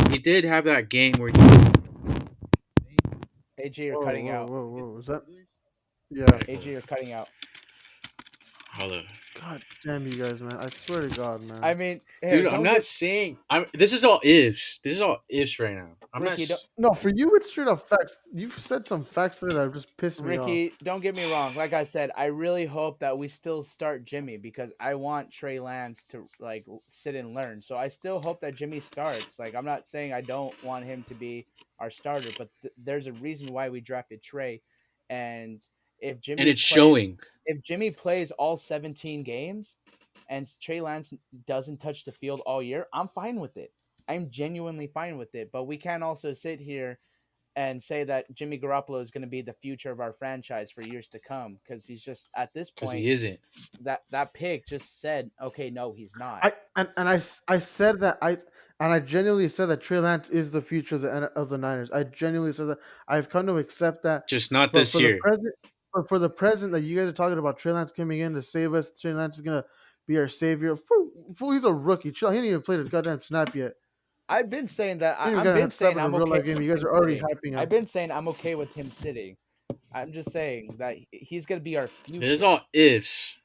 He did have that game where AJ, you're whoa, cutting whoa, out. whoa, whoa. Is that? All Yeah. right, hold AJ, on. you're cutting out. Hold on. God damn you guys, man. I swear to God, I man. mean, here, Dude, I'm don't not get saying I'm. This is all ifs. This is all ifs right now. I'm not. Ricky. Don't No, for you, it's straight up facts. You've said some facts there that have just pissed me off. Ricky, don't get me wrong. Like I said, I really hope that we still start Jimmy because I want Trey Lance to like sit and learn. So I still hope that Jimmy starts. Like I'm not saying I don't want him to be our starter, but there's a reason why we drafted Trey. And if And Jimmy it's plays, showing. if Jimmy plays all 17 games, and Trey Lance doesn't touch the field all year, I'm fine with it. I'm genuinely fine with it. But we can't also sit here and say that Jimmy Garoppolo is going to be the future of our franchise for years to come because he's just at this Because point, he isn't. that pick just said, okay, no, he's not. I said that I genuinely said that Trey Lance is the future of the Niners. I genuinely said that. I've come to accept that. Just not But this for the year. present, that you guys are talking about, Trey Lance coming in to save us. Trey Lance is gonna be our savior. Fool, he's a rookie. Chill. He didn't even play the goddamn snap yet. I've been saying that. He didn't I've even got been a snap saying in a I'm real okay life game. with You guys him are already sitting. hyping I've him. been saying I'm okay with him sitting. I'm just saying that he's going to be our This is future. all ifs.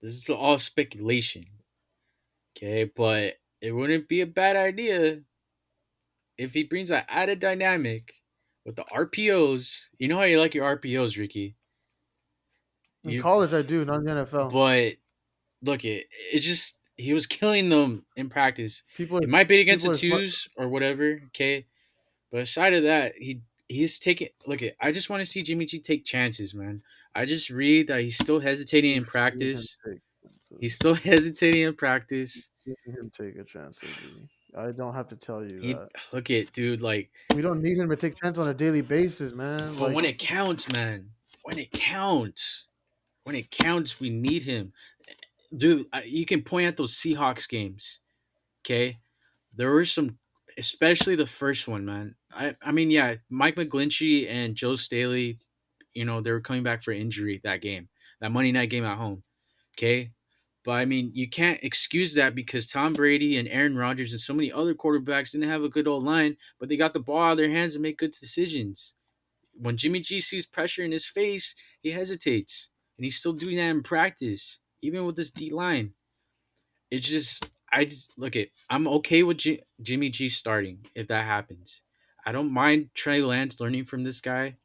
This is all speculation. Okay, but it wouldn't be a bad idea if he brings that added dynamic with the RPOs. You know how you like your RPOs, Ricky. In You, college, I do, not in the NFL. but look, it just he was killing them in practice. People It are might be against people the are smart. twos or whatever, okay. But aside of that, he's taking. Look, I just want to see Jimmy G take chances, man. I just read that he's still hesitating in You've seen him practice. take He's chances. still hesitating in You've practice. seen him take a chance, AG. I don't have to tell you He that. look at dude like, We don't need him to take chances on a daily basis, man. but Like, when it counts, man, when it counts, when it counts, we need him, dude. You can point at those Seahawks games, okay? There were some, especially the first one, man. I mean, yeah, Mike McGlinchey and Joe Staley, they were coming back for injury that game, that Monday night game at home. Okay. But I mean, you can't excuse that because Tom Brady and Aaron Rodgers and so many other quarterbacks didn't have a good old line, but they got the ball out of their hands and make good decisions. When Jimmy G sees pressure in his face, he hesitates. And he's still doing that in practice, even with this D line. It's just, I just look at, I'm okay with Jimmy G starting if that happens. I don't mind Trey Lance learning from this guy,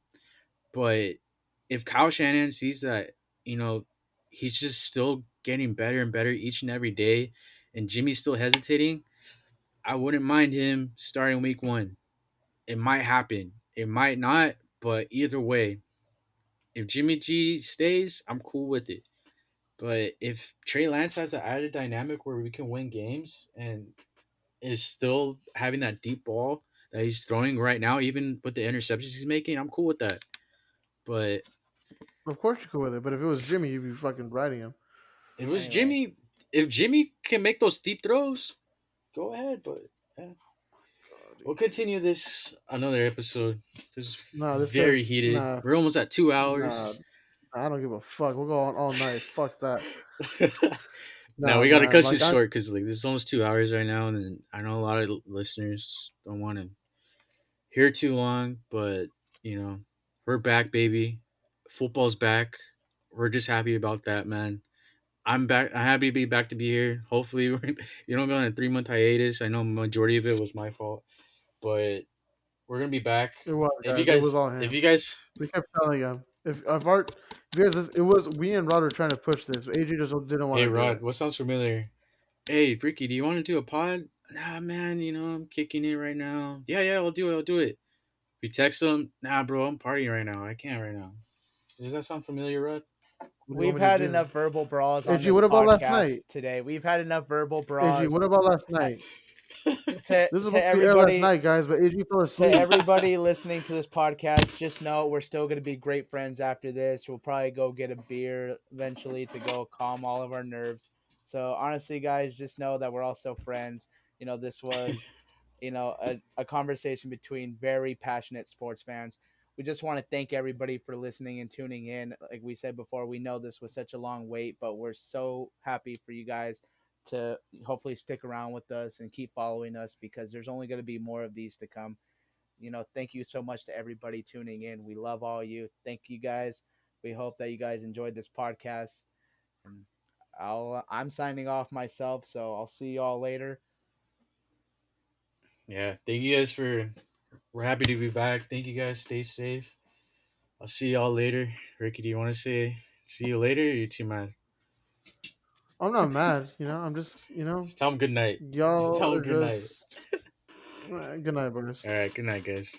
but if Kyle Shanahan sees that, you know, he's just still getting better and better each and every day, and Jimmy's still hesitating, I wouldn't mind him starting week one. It might happen. It might not, but either way, if Jimmy G stays, I'm cool with it. But if Trey Lance has an added dynamic where we can win games and is still having that deep ball that he's throwing right now, even with the interceptions he's making, I'm cool with that. But of course you could with it, but if it was Jimmy, you'd be fucking riding him. It was Anyway, Jimmy. If Jimmy can make those deep throws, go ahead. But yeah. God, We'll AG. continue this another episode. This is Nah, this very guy's heated. nah, We're almost at 2 hours. nah. I don't give a fuck. We'll go on all night. Fuck that. Now Nah, we got to man. cut Like this I, short because like this is almost 2 hours right now, and then I know a lot of listeners don't want to hear too long. But we're back, baby. Football's back. We're just happy about that, man. I'm back. I'm happy to be back to be here. Hopefully, you don't go on a 3 month hiatus. I know majority of it was my fault, but we're gonna be back. it was If you guys. It was guys, all if him. you guys, We kept telling him if Art, if you guys, it was we and Rod were trying to push this. But AJ just didn't want hey to do Rod, it. what sounds familiar? Hey Ricky, do you want to do a pod? Nah, man. I'm kicking it right now. Yeah, yeah, I'll do it. I'll do it. We text him. Nah, bro, I'm partying right now. I can't right now. Does that sound familiar, Rod? What do you we've want me to had do? enough verbal brawls on AG, this what about last podcast night? today. We've had enough verbal AG, brawls. what about last Uh, night? to This was to supposed to be air last everybody night, guys, but AG fell to asleep. everybody listening to this podcast, just know we're still going to be great friends after this. We'll probably go get a beer eventually to go calm all of our nerves. So honestly, guys, just know that we're also friends. This was, a conversation between very passionate sports fans. We just want to thank everybody for listening and tuning in. Like we said before, we know this was such a long wait, but we're so happy for you guys to hopefully stick around with us and keep following us because there's only going to be more of these to come. Thank you so much to everybody tuning in. We love all you. Thank you guys. We hope that you guys enjoyed this podcast. And I'm signing off myself, so I'll see y'all later. Yeah. Thank you guys for. We're happy to be back. Thank you guys. Stay safe. I'll see y'all later. Ricky, do you want to say see you later? Or are you too mad? I'm not mad. I'm just Just tell them good night. Just y'all tell them are good night. just good night, boys. All right. Good night, guys.